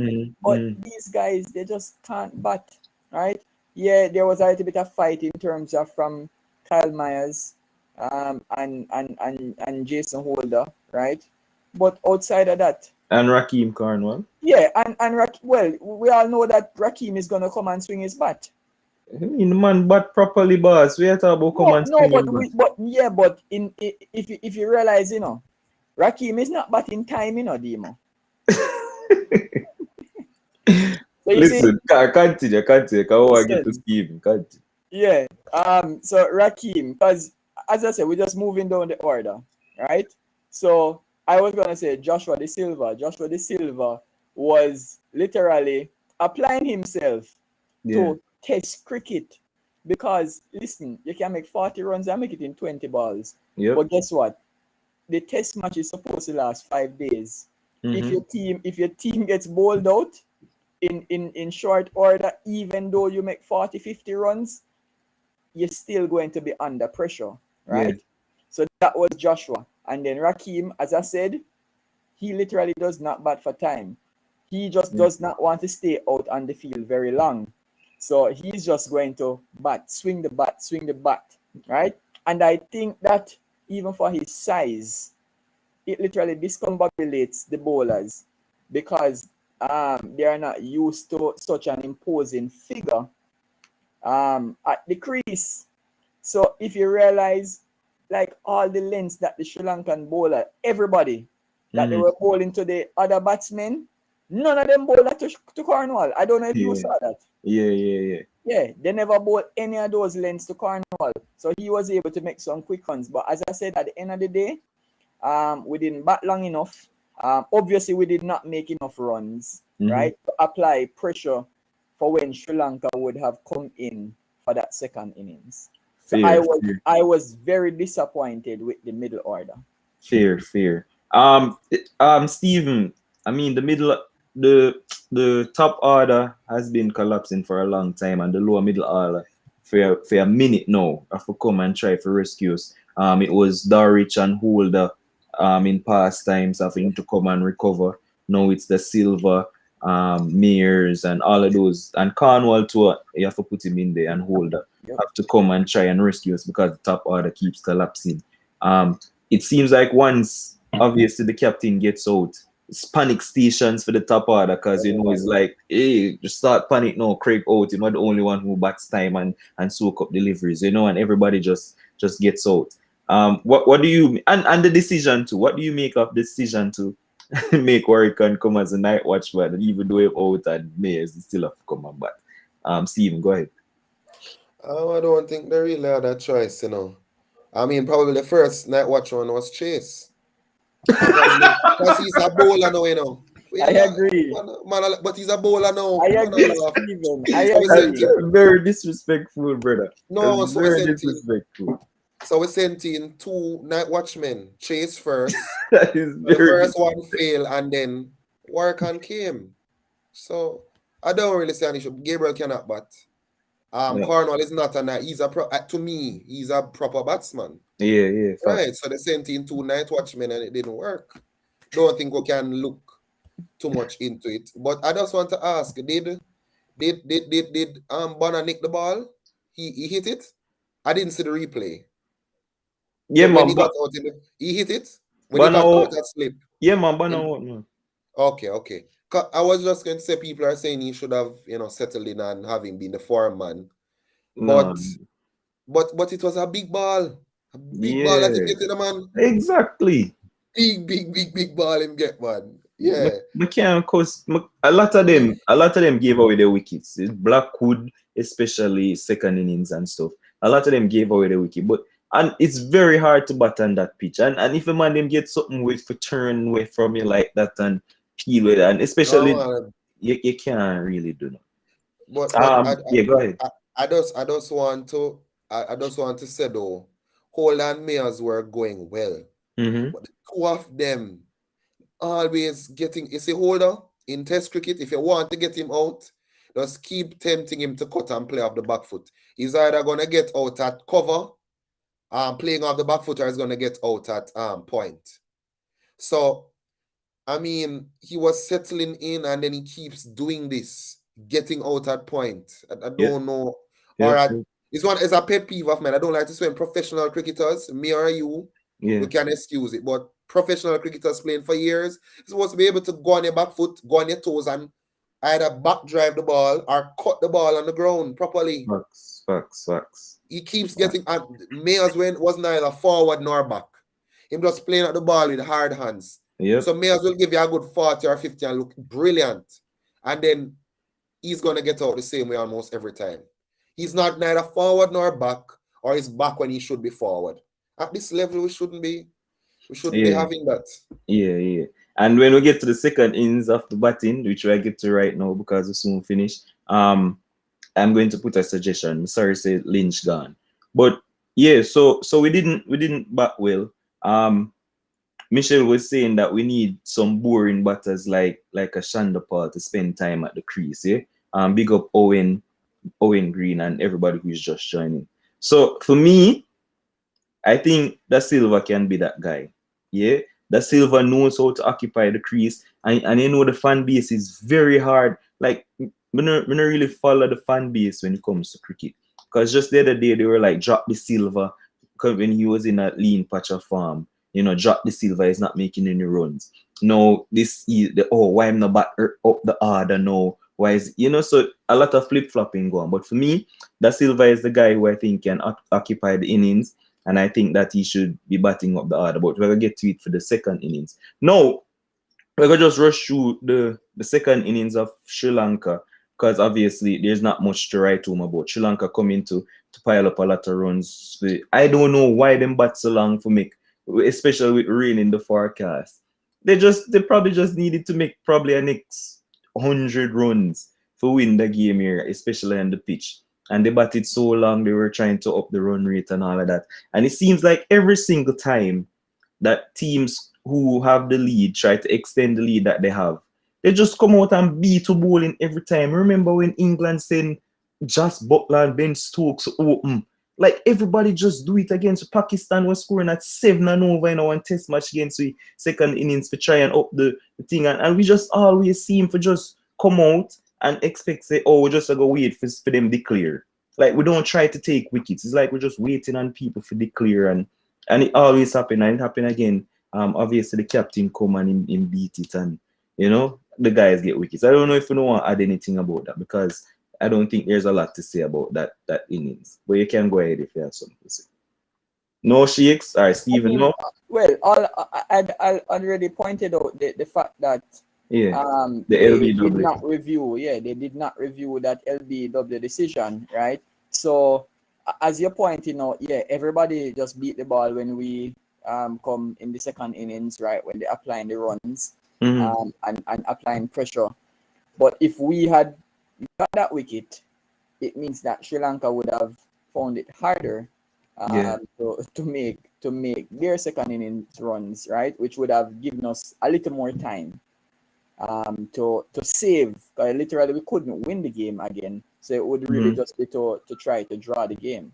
Speaker 3: But
Speaker 2: Mm-hmm.
Speaker 3: these guys, they just can't bat, right? Yeah, there was a little bit of fight in terms of from Kyle Myers and Jason Holder, right? But outside of that,
Speaker 2: And Raheem Cornwall.
Speaker 3: yeah, well, we all know that Raheem is gonna come and swing his bat.
Speaker 2: I mean, the man bat properly, boss. We are talking about come and swing him back.
Speaker 3: But if you realize, Raheem is not batting time, Demo. So you see,
Speaker 2: Listen, continue. Cause I want to get to
Speaker 3: listen,
Speaker 2: scheme. Continue.
Speaker 3: yeah. So Raheem, because as I said, we're just moving down the order, right? So I was gonna say Joshua De Silva. Joshua De Silva was literally applying himself
Speaker 2: Yeah.
Speaker 3: to test cricket. Because listen, you can make 40 runs and make it in 20 balls.
Speaker 2: Yep.
Speaker 3: But guess what? The test match is supposed to last 5 days. If your team gets bowled out in short order, even though you make 40, 50 runs, you're still going to be under pressure, right?
Speaker 2: Yeah.
Speaker 3: So that was Joshua. And then Raheem, as I said, he literally does not bat for time. He just does not want to stay out on the field very long. So he's just going to swing the bat, right? And I think that even for his size, it literally discombobulates the bowlers because they are not used to such an imposing figure at the crease. So if you realize, like all the lengths that the Sri Lankan bowler, everybody that they were bowling to the other batsmen, none of them bowled that to Cornwall. I don't know if you saw that.
Speaker 2: Yeah.
Speaker 3: Yeah, they never bowled any of those lengths to Cornwall. So he was able to make some quick runs. But as I said, at the end of the day, we didn't bat long enough. Obviously, we did not make enough runs. right, to apply pressure for when Sri Lanka would have come in for that second innings. So
Speaker 2: Fair.
Speaker 3: I was very disappointed with the middle order.
Speaker 2: Fair. Stephen, I mean the top order has been collapsing for a long time, and the lower middle order for a minute now have to come and try for rescues. It was Darich and Holder in past times having to come and recover. Now it's the Silver, Mears and all of those, and Cornwall too. You have to put him in there, and Holder have to come and try and rescue us because the top order keeps collapsing. It seems like once obviously the captain gets out, it's panic stations for the top order, because it's like, hey, just start panic now. Craig out, he's not the only one who bats time and soak up deliveries, and everybody just gets out. What do you and the decision to what do you make of the decision to make Warwick come as a night watchman, and even though him out and Mayers still have to come and bat? Steven, go ahead.
Speaker 5: I don't think they really had a choice, I mean, probably the first night watch one was Chase. Because he's a bowler now,
Speaker 3: I agree.
Speaker 5: Man, but he's a bowler now.
Speaker 3: I agree, Stephen. I
Speaker 5: So
Speaker 3: agree.
Speaker 2: Very disrespectful, brother.
Speaker 5: No,
Speaker 2: That's
Speaker 5: so we
Speaker 2: very
Speaker 5: sent
Speaker 2: disrespectful.
Speaker 5: So we sent in 2 night watchmen. Chase first.
Speaker 2: That is
Speaker 5: The
Speaker 2: very
Speaker 5: first one failed, and then Warkan came. So I don't really see an issue. Gabriel cannot bat.
Speaker 2: Yeah.
Speaker 5: Cornwall is not a night. To me, he's a proper batsman.
Speaker 2: Yeah.
Speaker 5: Right. So they sent in 2 night watchmen and it didn't work. Don't think we can look too much into it. But I just want to ask, did Bonner nick the ball? He hit it? I didn't see the replay.
Speaker 2: Yeah,
Speaker 5: when
Speaker 2: man.
Speaker 5: he got out he hit it? When he got caught at slip.
Speaker 2: Yeah, man, Bonner.
Speaker 5: Okay. I was just going to say people are saying he should have, settled in and having been the foreman. But it was a big ball. A big ball that he get in, man.
Speaker 2: Exactly.
Speaker 5: Big ball him get, man. Yeah.
Speaker 2: A lot of them gave away their wickets. Blackwood, especially second innings and stuff. A lot of them gave away their wicket. And it's very hard to bat on that pitch. And if a man them get something with for turn away from you like that and peel with, and especially you can't really do that.
Speaker 5: But
Speaker 2: go ahead.
Speaker 5: I just want to say though, Holder and Mayers were going well. But the 2 of them always getting, you see, Holder in Test cricket, if you want to get him out, just keep tempting him to cut and play off the back foot. He's either gonna get out at cover, playing off the back foot, or he's gonna get out at point. So I mean, he was settling in and then he keeps doing this, getting out at point. I don't know. It's a pet peeve of mine. I don't like to say when professional cricketers, me or you, we can excuse it. But professional cricketers playing for years, you're supposed to be able to go on your back foot, go on your toes, and either back drive the ball or cut the ball on the ground properly.
Speaker 2: Facts.
Speaker 5: He keeps getting, Mayers was neither forward nor back. Him just playing at the ball with hard hands.
Speaker 2: Yep.
Speaker 5: So Mayers will give you a good 40 or 50 and look brilliant. And then he's going to get out the same way almost every time. He's not neither forward nor back, or he's back when he should be forward. At this level, we shouldn't be having that.
Speaker 2: Yeah. And when we get to the second innings of the batting, which I get to right now because we soon finish, I'm going to put a suggestion. Sorry, say Lynch gone. But yeah, so we didn't bat well. Michelle was saying that we need some boring batters like a Shandapal to spend time at the crease. Yeah. Big up Owen Green and everybody who's just joining. So for me, I think Da Silva can be that guy. Yeah. Da Silva knows how to occupy the crease, and the fan base is very hard. Like, I don't really follow the fan base when it comes to cricket. Because just the other day they were like, drop the Silva when he was in a lean patch of farm. Drop the Silva, is not making any runs. No, why I'm not back up the order now? Why is so a lot of flip-flopping going. But for me, Da Silva is the guy who I think can occupy the innings, and I think that he should be batting up the order. But we're gonna get to it for the second innings. No, we're gonna just rush through the second innings of Sri Lanka, because obviously there's not much to write home about. Sri Lanka coming to pile up a lot of runs. I don't know why them bat so long for make, especially with rain in the forecast. They probably just needed to make probably a next 100 runs to win the game here, especially on the pitch. And they batted so long, they were trying to up the run rate and all of that. And it seems like every single time that teams who have the lead try to extend the lead that they have, they just come out and beat to bowling every time. Remember when England sent Josh Butler and Ben Stokes open? Like everybody just do it against Pakistan was scoring at 7-over in our test match against the second innings to try and up the thing. And we just always seem to just come out and expect say, oh, we're just gonna wait for them declare. Like we don't try to take wickets. It's like we're just waiting on people for declare and it always happen and it happened again. Obviously the captain come and him beat it and you know the guys get wickets. I don't know if you don't want to add anything about that because I don't think there's a lot to say about that innings. But you can go ahead if you have something to say. No shakes. All right, Stephen, no?
Speaker 3: Well, I already pointed out the fact that
Speaker 2: the
Speaker 3: they
Speaker 2: LBW.
Speaker 3: did not review. Yeah, they did not review that LBW decision, right? So as you're pointing out, yeah, everybody just beat the ball when we come in the second innings, right? When they're applying the runs and applying pressure. But if we had got that wicket, it means that Sri Lanka would have found it harder to make their second innings runs, right? Which would have given us a little more time to save. Literally, we couldn't win the game again, so it would really just be to try to draw the game,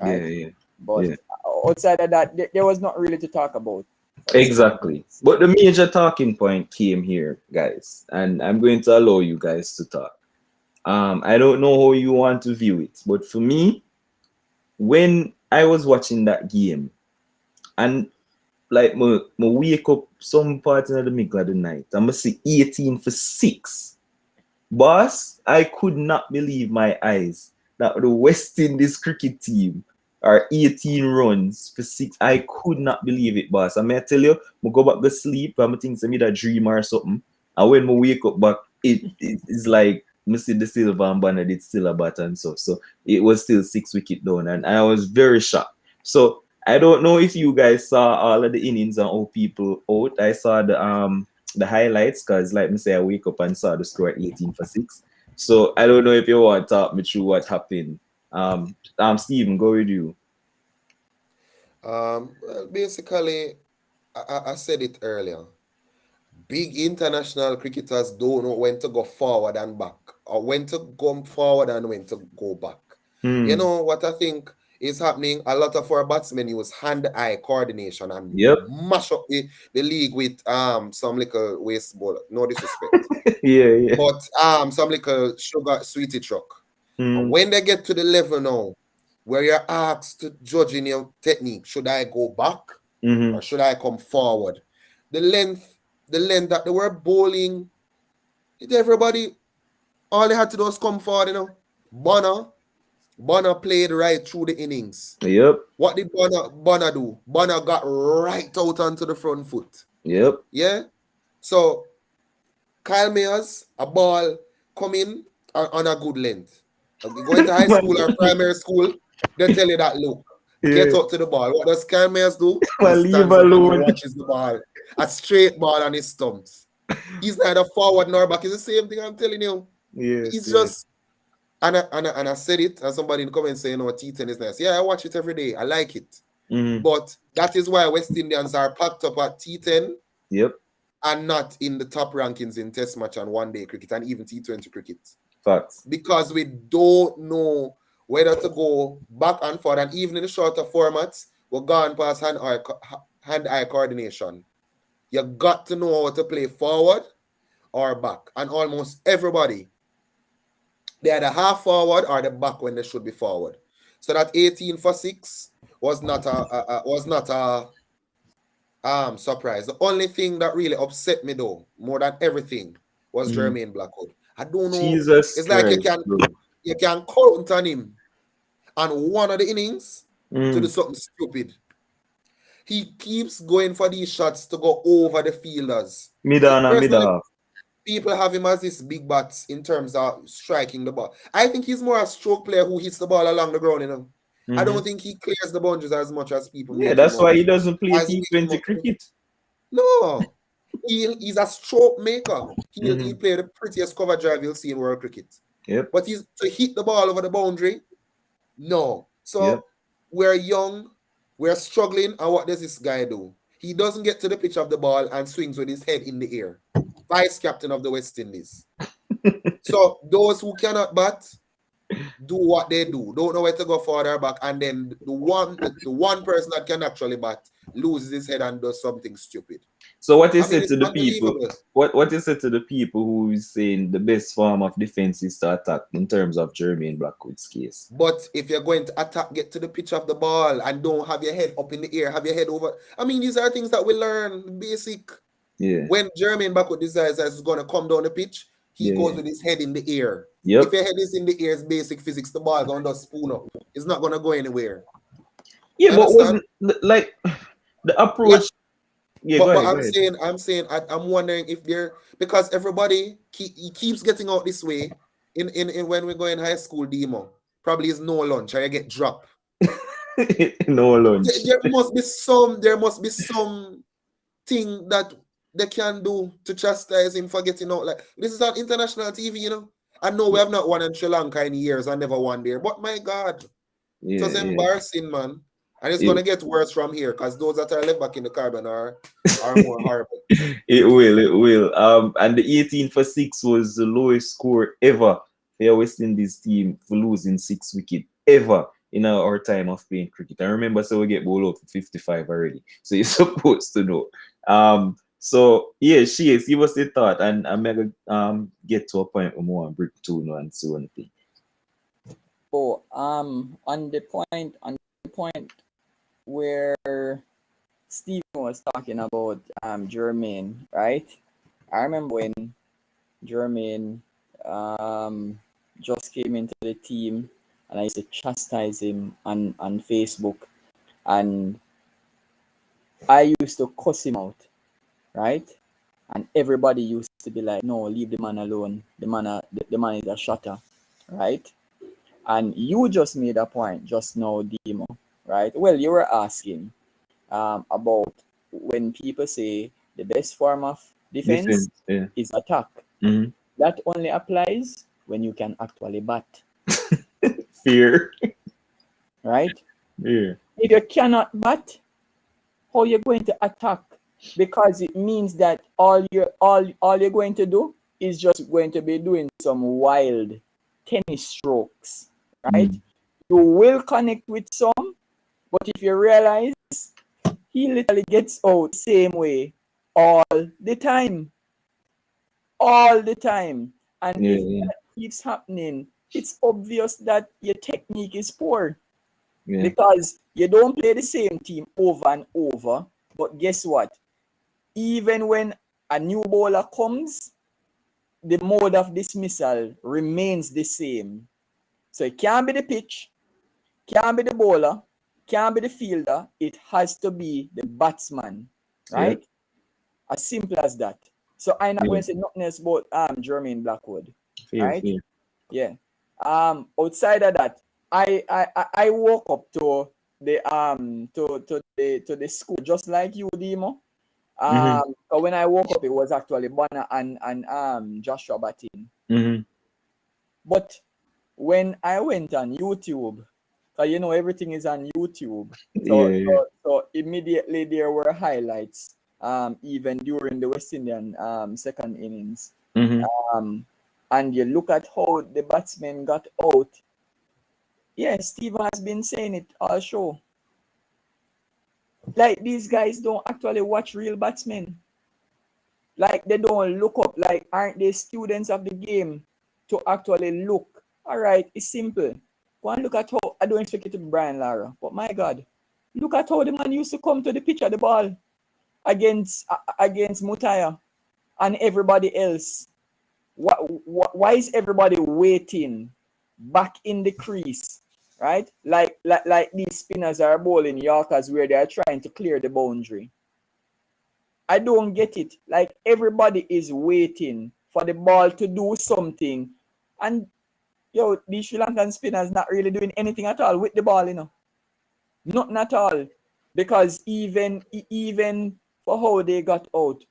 Speaker 3: right? But outside of that, there was not really to talk about.
Speaker 2: Exactly. But the major talking point came here, guys, and I'm going to allow you guys to talk. I don't know how you want to view it, but for me, when I was watching that game, and like my wake up some part in the middle of the night, I must see 18 for 6. Boss, I could not believe my eyes that the West Indies cricket team are 18 runs for 6. I could not believe it, boss. I may tell you, I go back to sleep, I'm thinking some a dream or something. And when I wake up back, it is like I see the silver and banner did still a bat and so it was still 6 wicket down, and I was very shocked. So I don't know if you guys saw all of the innings and how people out. I saw the highlights because like me say I wake up and saw the score at 18 for 6. So I don't know if you want to talk me through what happened. Stephen, go with you.
Speaker 5: Well, basically, I said it earlier. Big international cricketers don't know when to go forward and back, or when to go forward and when to go back. You know what I think is happening? A lot of our batsmen use hand-eye coordination and mash up the league with some little waste ball. No disrespect. But some little sugar sweetie truck. And when they get to the level now where you're asked to judge in your technique, should I go back or should I come forward? The length that they were bowling, everybody, all they had to do was come forward, you know. Bonner played right through the innings. What did Bonner do? Bonner got right out onto the front foot. Yeah? So, Kyle Mayers, a ball coming on a good length. Going to high school or primary school, they tell you that, look, get up to the ball. What does Kyle Mayers do? He stands up and he watches the ball. A straight ball on his stumps. He's neither forward nor back. It's the same thing I'm telling you. He's just, and I said it, and somebody in the comments saying, oh, T10 is nice. Yeah, I watch it every day. I like it. But that is why West Indians are packed up at T10 and not in the top rankings in Test match and one-day cricket and even T20 cricket.
Speaker 2: Facts.
Speaker 5: Because we don't know whether to go back and forward, and even in the shorter formats, we're gone past hand-eye coordination. You got to know how to play forward or back. And almost everybody, they are the half forward or the back when they should be forward. So that 18 for 6 was not a surprise. The only thing that really upset me though, more than everything, was Jermaine Blackwood. I don't know.
Speaker 2: Jesus
Speaker 5: it's
Speaker 2: Christ,
Speaker 5: like you can count on him on one of the innings to do something stupid. He keeps going for these shots to go over the fielders. People have him as this big bats in terms of striking the ball. I think he's more a stroke player who hits the ball along the ground, you know. I don't think he clears the boundaries as much as people.
Speaker 2: Yeah, that's why he doesn't play T20 cricket.
Speaker 5: No. He's a stroke maker. He'll
Speaker 2: Mhm.
Speaker 5: play the prettiest cover drive you'll see in world cricket.
Speaker 2: Yep.
Speaker 5: But he's to hit the ball over the boundary. No.
Speaker 2: Yep.
Speaker 5: So we're young, we're struggling, and what does this guy do? He doesn't get to the pitch of the ball and swings with his head in the air. Vice captain of the West Indies. So those who cannot bat do what they do. Don't know where to go further back, and then the one person that can actually bat loses his head and does something stupid.
Speaker 2: So what
Speaker 5: I
Speaker 2: is
Speaker 5: mean,
Speaker 2: it
Speaker 5: it's
Speaker 2: to the people?
Speaker 5: unbelievable.
Speaker 2: What is it to the people who is saying the best form of defense is to attack in terms of Jermaine Blackwood's case?
Speaker 5: But if you're going to attack, get to the pitch of the ball and don't have your head up in the air, have your head over. I mean, these are things that we learn basic.
Speaker 2: Yeah.
Speaker 5: When Jermaine Blackwood decides that he's going to come down the pitch, he goes with his head in the air.
Speaker 2: Yep.
Speaker 5: If your head is in the air, it's basic physics. The ball going to spoon up. It's not going to go anywhere.
Speaker 2: Yeah,
Speaker 5: You
Speaker 2: but
Speaker 5: understand?
Speaker 2: wasn't like the approach? Yeah,
Speaker 5: But
Speaker 2: go
Speaker 5: I'm
Speaker 2: ahead.
Speaker 5: saying, I'm wondering if they're, because everybody he keeps getting out this way in when we go in high school demo. Probably is no lunch or you get dropped.
Speaker 2: No lunch.
Speaker 5: There must be some thing that they can do to chastise him for getting out. Like, this is on international TV, you know. I know we have not won in Sri Lanka in years. I never won there, but my God, it was embarrassing, man. And it's gonna get worse from here because those that are left back in the Caribbean are more horrible.
Speaker 2: It will. And the 18 for 6 was the lowest score ever for a West Indies team for losing 6 wickets ever in our time of playing cricket. I remember, so we get ball out for 55 already. So you're supposed to know. So yeah, she is. Give us a thought, and I'm gonna get to a point where more break to now and see anything.
Speaker 3: Oh, on the point where Steve was talking about Jermaine, right? I remember when Jermaine just came into the team, and I used to chastise him on Facebook, and I used to cuss him out, right? And everybody used to be like, "No, leave the man alone. The man is a shutter," right? And you just made a point just now, Demo, right? Well, you were asking about when people say the best form of defense is attack.
Speaker 2: Mm-hmm.
Speaker 3: That only applies when you can actually bat.
Speaker 2: Fear.
Speaker 3: Right?
Speaker 2: Yeah.
Speaker 3: If you cannot bat, how you're going to attack? Because it means that all you're going to do is just going to be doing some wild tennis strokes, right? You will connect with some, but if you realize he literally gets out the same way all the time. All the time. And if that keeps happening, it's obvious that your technique is poor. Because you don't play the same team over and over. But guess what? Even when a new bowler comes, the mode of dismissal remains the same. So it can't be the pitch, can't be the bowler, can't be the fielder. It has to be the batsman, right? As simple as that. So I'm not going to say nothing else about Jermaine Blackwood, right? Yeah. Outside of that, I woke up to the to the school just like you, Demo. But when I woke up, it was actually Bonner and Joshua batting. But when I went on YouTube, you know everything is on YouTube, so immediately there were highlights. Even during the West Indian second innings, and you look at how the batsmen got out. Yes, Steve has been saying it all show. Like, these guys don't actually watch real batsmen. Like, they don't look up. Like, aren't they students of the game to actually look? All right, it's simple. Go and look at how, I don't expect it to be Brian Lara, but my God, look at how the man used to come to the pitch of the ball against Mutaya and everybody else. Why is everybody waiting back in the crease, right? Like these spinners are bowling Yorkers where they are trying to clear the boundary. I don't get it. Like, everybody is waiting for the ball to do something, and these Sri Lankan spinners not really doing anything at all with the ball, nothing at all. Because even for how they got out,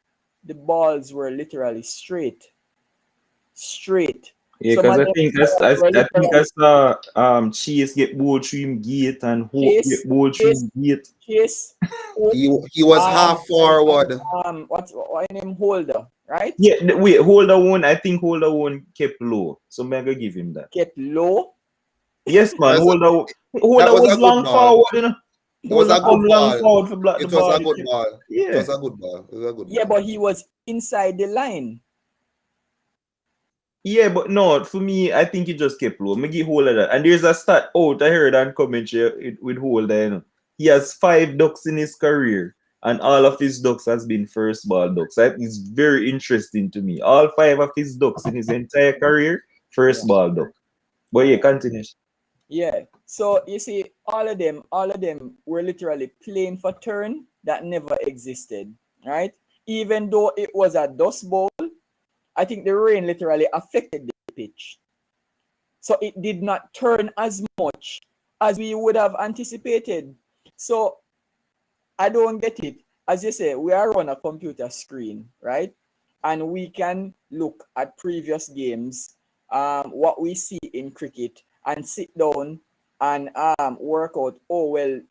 Speaker 3: the balls were literally straight.
Speaker 2: Yeah,
Speaker 3: Some
Speaker 2: because
Speaker 3: of
Speaker 2: I
Speaker 3: them
Speaker 2: think
Speaker 3: balls were
Speaker 2: I think I
Speaker 3: literally
Speaker 2: saw Chase get ball trim gate and Hope
Speaker 3: chase,
Speaker 2: get ball
Speaker 3: chase,
Speaker 2: trim gate.
Speaker 3: chase, hook,
Speaker 5: He was half forward.
Speaker 3: what name, Holder, right?
Speaker 2: Yeah, wait, Holder one. I think Holder one kept low. So I'm gonna give him that.
Speaker 3: Kept low.
Speaker 2: Yes, man.
Speaker 5: That's- that
Speaker 2: Holder
Speaker 5: was a
Speaker 2: was
Speaker 5: good
Speaker 2: long
Speaker 5: ball.
Speaker 2: forward, you know.
Speaker 5: It was
Speaker 2: Holder
Speaker 5: a
Speaker 2: come
Speaker 5: good
Speaker 2: long
Speaker 5: ball.
Speaker 2: forward for block the
Speaker 5: It was
Speaker 2: ball.
Speaker 5: a good ball. It
Speaker 2: Yeah.
Speaker 5: was a good ball. It was a good
Speaker 3: Yeah,
Speaker 5: ball.
Speaker 3: but he was inside the line.
Speaker 2: Yeah, but no, for me, I think he just kept low. Me give Holder that. And there's a stat out I heard on commentary with Holder, you know. He has 5 ducks in his career, and all of his ducks has been first ball ducks. That is very interesting to me. All 5 of his ducks in his entire career, first
Speaker 3: Yeah.
Speaker 2: ball duck. But yeah, continue.
Speaker 3: Yeah. So you see, all of them were literally playing for turn that never existed, right? Even though it was a dust bowl, I think the rain literally affected the pitch. So it did not turn as much as we would have anticipated. So I don't get it. As you say, we are on a computer screen, right? And we can look at previous games, what we see in cricket, and sit down and work out. Oh well,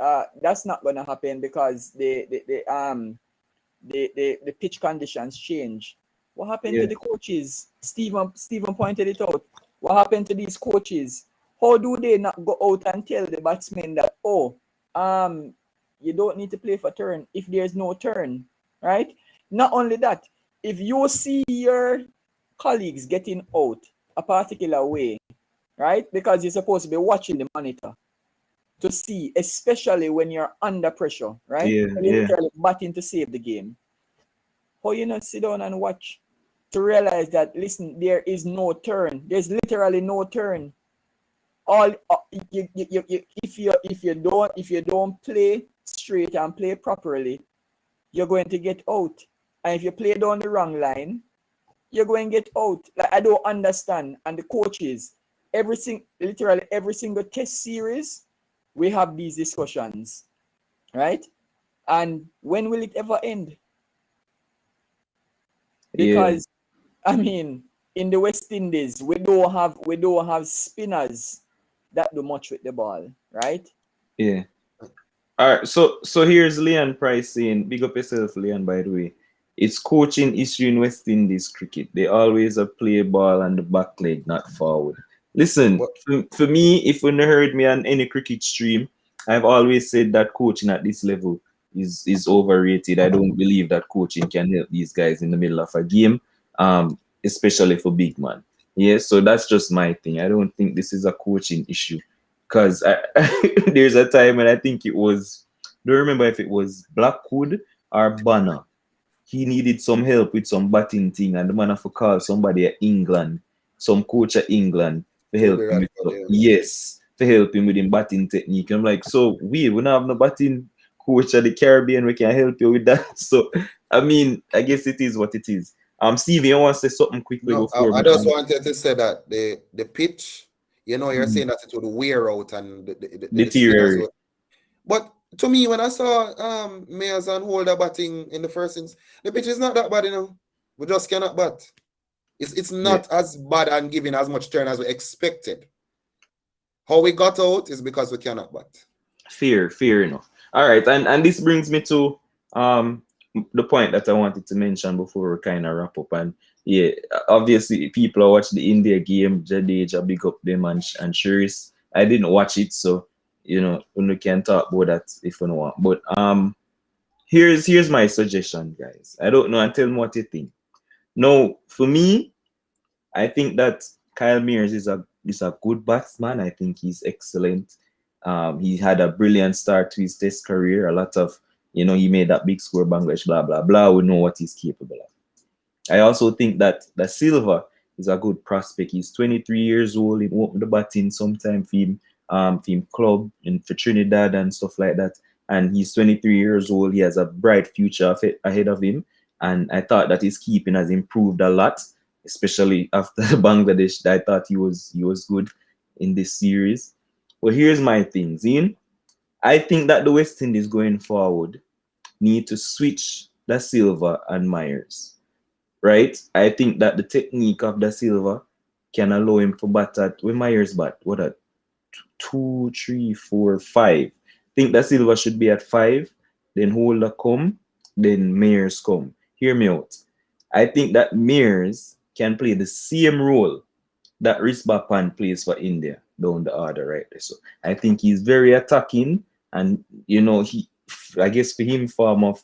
Speaker 3: that's not gonna happen because the pitch conditions change. What happened to the coaches? Stephen pointed it out. What happened to these coaches? How do they not go out and tell the batsmen that, you don't need to play for turn if there's no turn, right? Not only that, if you see your colleagues getting out a particular way, right? Because you're supposed to be watching the monitor to see, especially when you're under pressure, right?
Speaker 2: Yeah,
Speaker 3: When you're
Speaker 2: yeah.
Speaker 3: literally batting to save the game. How you not sit down and watch to realize that, listen, there is no turn. There's literally no turn. All if you don't play straight and play properly, you're going to get out. And if you play down the wrong line, you're going to get out. Like, I don't understand. And the coaches, literally every single test series, we have these discussions, right? And when will it ever end? Because I mean, in the West Indies, we don't have spinners that do much with the ball, right?
Speaker 2: Yeah. All right. So here's Leon Price saying, big up yourself, Leon, by the way. It's coaching issue in West Indies cricket. They always play ball on the back leg, not forward. Listen, for me, if you heard me on any cricket stream, I've always said that coaching at this level is overrated. I don't believe that coaching can help these guys in the middle of a game, especially for big man. Yeah, so that's just my thing. I don't think this is a coaching issue. Because there's a time when I think it was, don't remember if it was Blackwood or Banner. He needed some help with some batting thing, and the man have to call somebody at England, some coach at England, to help him with yes, to help him with his batting technique. I'm like, so we don't have no batting coach at the Caribbean, we can help you with that. So I mean, I guess it is what it is. Stevie, I want to say something quickly
Speaker 5: No,
Speaker 2: before
Speaker 5: I just wanted to say that the pitch, you're saying that it would wear out and the spinners would. But to me, when I saw Mayers and Holder batting in the first innings, the pitch is not that bad, We just cannot bat. It's not as bad and giving as much turn as we expected. How we got out is because we cannot bat.
Speaker 2: Fair enough. All right, and this brings me to the point that I wanted to mention before we kind of wrap up. And yeah, obviously people are watching the India game. Jadeja, big up them and Shiris. I didn't watch it, so we can talk about that if you want. But here's my suggestion, guys. I don't know, and tell me what you think. No, for me, I think that Kyle Mears is a good batsman. I think he's excellent. He had a brilliant start to his test career. A lot of, he made that big score, Bangladesh, blah, blah, blah. We know what he's capable of. I also think that Silva is a good prospect. He's 23 years old. He won't the batting sometime for him club and for Trinidad and stuff like that. And he's 23 years old. He has a bright future ahead of him. And I thought that his keeping has improved a lot, especially after Bangladesh. I thought he was good in this series. Well, here's my thing, Zine. I think that the West Indies going forward need to switch Da Silva and Myers. right? I think that the technique of Da Silva can allow him to bat at when Myers bat. What at 2, 3, 4, 5. Think Da Silva should be at 5, then Holder come, then Myers come. Hear me out. I think that Myers can play the same role that Risbapan plays for India down the order right there. So I think he's very attacking, and I guess for him form of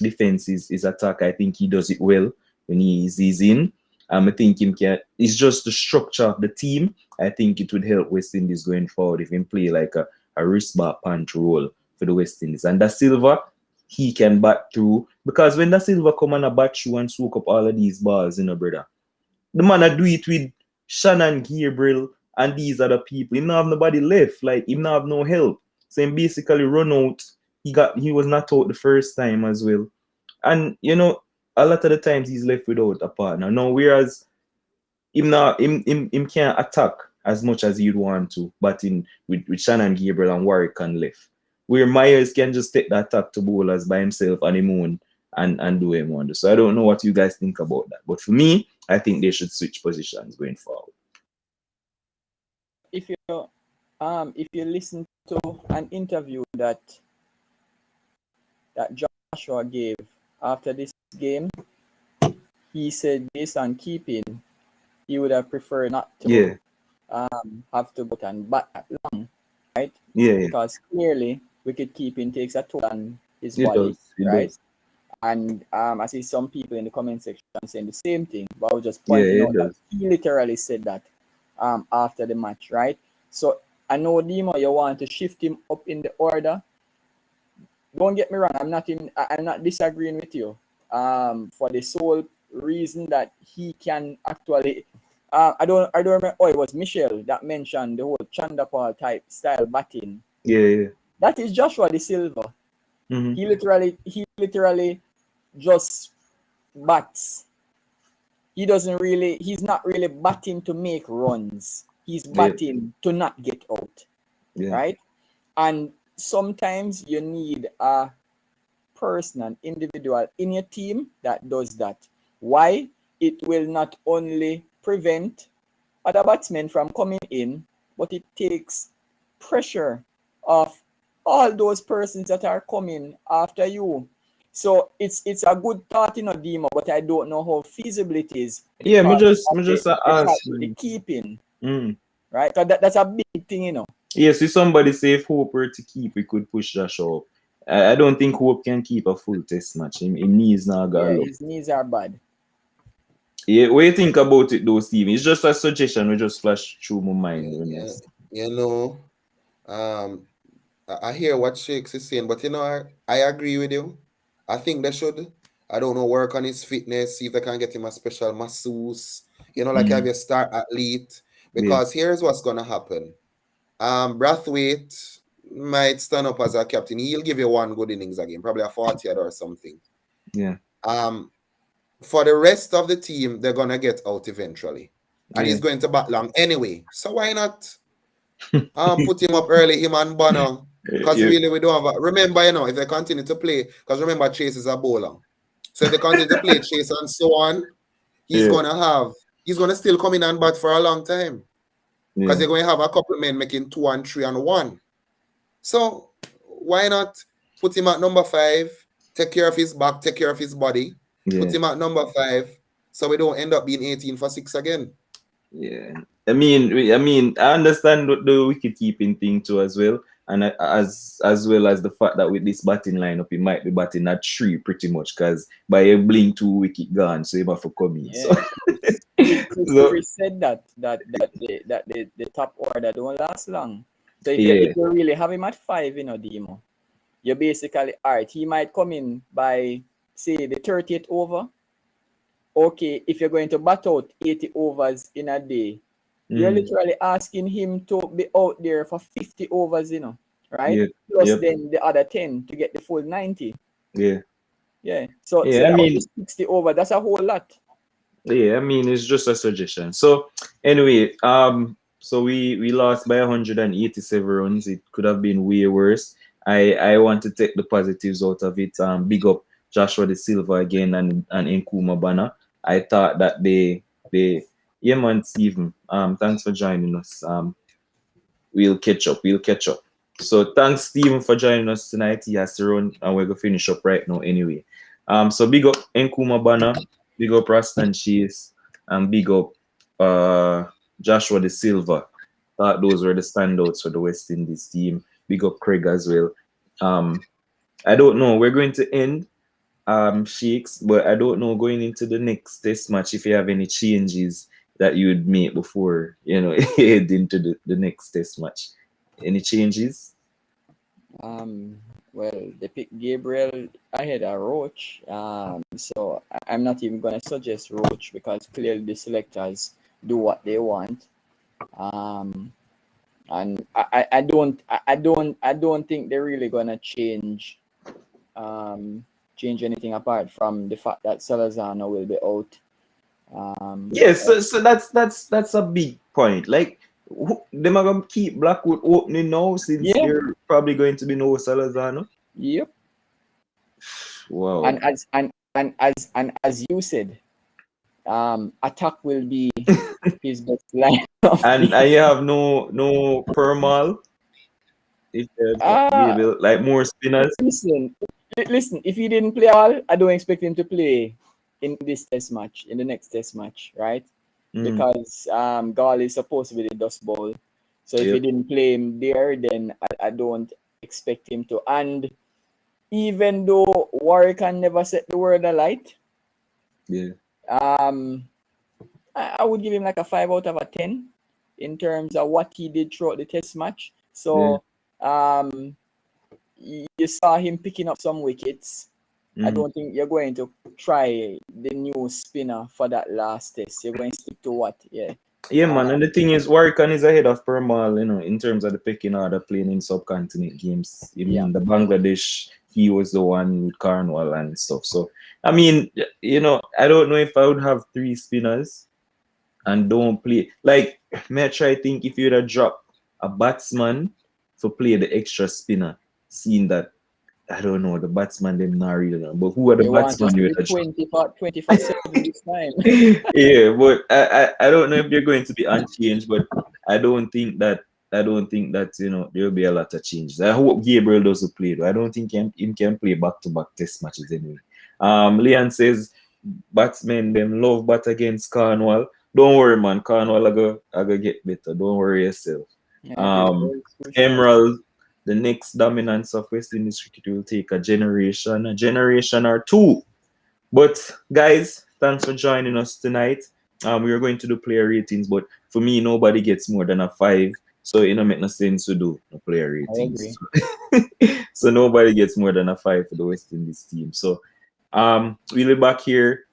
Speaker 2: defense is attack. I think he does it well when he's in. I think it's just the structure of the team. I think it would help West Indies going forward if he play like a Risbapan role for the West Indies. And Da Silva, he can bat through, because when Da Silva come on a bat through and soak up all of these balls, brother, the man I do it with Shannon Gabriel and these other people. He don't have nobody left. Like, he don't have no help. So he basically run out. He was not out the first time as well. And a lot of the times he's left without a partner. Now, whereas him can't attack as much as he'd want to, but with Shannon Gabriel and Warwick on left. Where Myers can just take that attack to bowlers by himself on his own and do him wonder. So I don't know what you guys think about that. But for me, I think they should switch positions going forward.
Speaker 3: If you listen to an interview that Joshua gave after this game, he said based on keeping, he would have preferred not to have to go and bat that long, right?
Speaker 2: Yeah.
Speaker 3: Because clearly wicket keeping takes a toll on his body, right? Does. And I see some people in the comment section saying the same thing, but I was just pointing out that he literally said that after the match, right? So I know, Demo, you want to shift him up in the order. Don't get me wrong, I'm not disagreeing with you. For the sole reason that he can actually, I don't remember. Oh, it was Michelle that mentioned the whole Chandapal type style batting.
Speaker 2: Yeah.
Speaker 3: That is Joshua De Silva.
Speaker 2: Mm-hmm.
Speaker 3: He literally just bats. He's not really batting to make runs. He's batting to not get out, right? And sometimes you need a person, an individual in your team that does that. Why? It will not only prevent other batsmen from coming in, but it takes pressure off all those persons that are coming after you. So it's a good thought, Demo, but I don't know how feasible it is.
Speaker 2: Yeah, me just ask
Speaker 3: the keeping, right? Because that's a big thing,
Speaker 2: Yeah, see, somebody say if Hope were to keep, we could push Joshua up. I don't think Hope can keep a full test match. His knees not gonna look.
Speaker 3: His knees are bad.
Speaker 2: Yeah, what do you think about it though, Steven? It's just a suggestion we just flash through my mind.
Speaker 5: I hear what Shakes is saying, but I agree with you. I think they should, I don't know, work on his fitness, see if they can get him a special masseuse, have your star athlete. Because here's what's gonna happen. Brathwaite might stand up as a captain. He'll give you one good innings again, probably a 40th or something.
Speaker 2: Yeah.
Speaker 5: For the rest of the team, they're gonna get out eventually. And he's going to bat long anyway. So why not put him up early, him and Bonner? Because really we don't have remember, if they continue to play, because remember Chase is a bowler. So if they continue to play Chase and so on, he's gonna still come in and bat for a long time. Because they're going to have a couple men making 2 and 3 and 1. So why not put him at number 5, take care of his back, take care of his body, put him at number 5, so we don't end up being 18 for 6 again.
Speaker 2: Yeah. I mean, I understand the wicket keeping thing too as well. And as well as the fact that with this batting lineup, he might be batting at 3 pretty much, because by a blink 2 wicket gone, so he have to come in.
Speaker 3: Yeah. So Chris said that the top order don't last long. So if you really have him at 5, Demo, you're basically all right. He might come in by say the 30th over. Okay, if you're going to bat out 80 overs in a day, you're literally asking him to be out there for 50 overs, right? Plus then the other 10 to get the full 90.
Speaker 2: Yeah.
Speaker 3: So I mean, 60 over, that's a whole lot.
Speaker 2: Yeah, I mean, it's just a suggestion. So anyway, so we lost by 187 runs. It could have been way worse. I want to take the positives out of it. Big up Joshua De Silva again and Nkuma Bana. I thought that yeah man, Stephen. Thanks for joining us. We'll catch up. So thanks, Stephen, for joining us tonight. He has to run, and we're gonna finish up right now anyway. So big up Nkuma Banner, big up Rastan Chase, and big up Joshua De Silva. Thought those were the standouts for the West Indies team. Big up Craig as well. I don't know. We're going to end Sheiks, but I don't know going into the next test match if you have any changes that you would make before head into the next test match. Any changes?
Speaker 3: Well, they picked Gabriel ahead of Roach. So I'm not even gonna suggest Roach because clearly the selectors do what they want. And I don't think they're really gonna change anything apart from the fact that Salazar will be out.
Speaker 2: Yes, so that's a big point. Like, them are gonna keep Blackwood opening now since they're probably going to be no Salazar.
Speaker 3: Yep.
Speaker 2: Wow.
Speaker 3: And as you said, attack will be his best line.
Speaker 2: And you have no Permal. If like more spinners.
Speaker 3: Listen. If he didn't play all, I don't expect him to play in this test match, in the next test match, right? Because Gall is supposed to be the dust bowl. So if he didn't play him there, then I don't expect him to. And even though Warwick can never set the world alight, I would give him like a 5 out of a 10 in terms of what he did throughout the test match. So you saw him picking up some wickets. I don't think you're going to try the new spinner for that last test. You're going to stick to what?
Speaker 2: Yeah, man. And the thing is, Warrican is ahead of Permal, in terms of the pecking order playing in subcontinent games. The Bangladesh, he was the one with Cornwall and stuff. So, I mean, I don't know if I would have 3 spinners and don't play. Like, may I try to think if you would have dropped a batsman to play the extra spinner, seeing that, I don't know, the batsman, them not really know. But who are the batsmen you would have dropped?
Speaker 3: 25-7 this time.
Speaker 2: Yeah, but I don't know if they're going to be unchanged, but I don't think that there will be a lot of changes. I hope Gabriel doesn't play though. I don't think him can play back-to-back test matches anyway. Leon says batsmen them love bat against Cornwall. Don't worry, man. Cornwall I go get better. Don't worry yourself. Emerald, the next dominance of West Indies cricket will take a generation or 2. But guys, thanks for joining us tonight. We are going to do player ratings, but for me, nobody gets more than a 5. So it don't make no sense to do no player ratings. So nobody gets more than a 5 for the West Indies team. So we'll be back here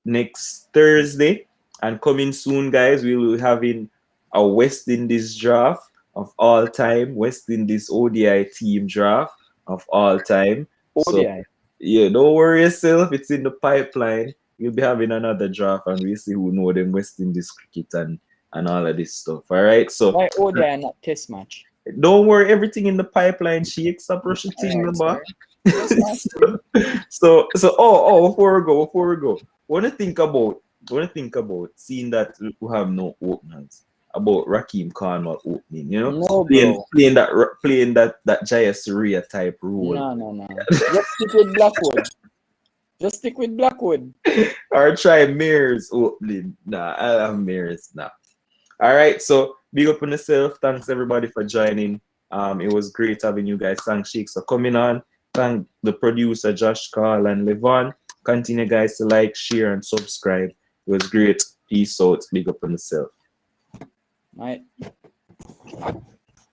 Speaker 2: next Thursday. And coming soon, guys, we will be having a West Indies draft of all time, West Indies ODI team draft of all time.
Speaker 3: ODI.
Speaker 2: So, don't worry yourself. It's in the pipeline. We'll be having another draft and we'll see who know them West Indies cricket and all of this stuff. All right. So
Speaker 3: why ODI and not test match?
Speaker 2: Don't worry, everything in the pipeline, Sheik. Stop rushing thing, remember? So before we go. Wanna think about seeing that we have no openers. About Raheem Cornwall opening, playing that Jaya Surya type role.
Speaker 3: No. Just stick with Blackwood.
Speaker 2: Or try Mears opening. Nah, I'll have Mears now. All right, so big up on yourself. Thanks everybody for joining. It was great having you guys. Thanks Sheiks for coming on. Thank the producer Josh, Carl, and Levon. Continue guys to like, share, and subscribe. It was great. Peace out. Big up on yourself.
Speaker 3: Right.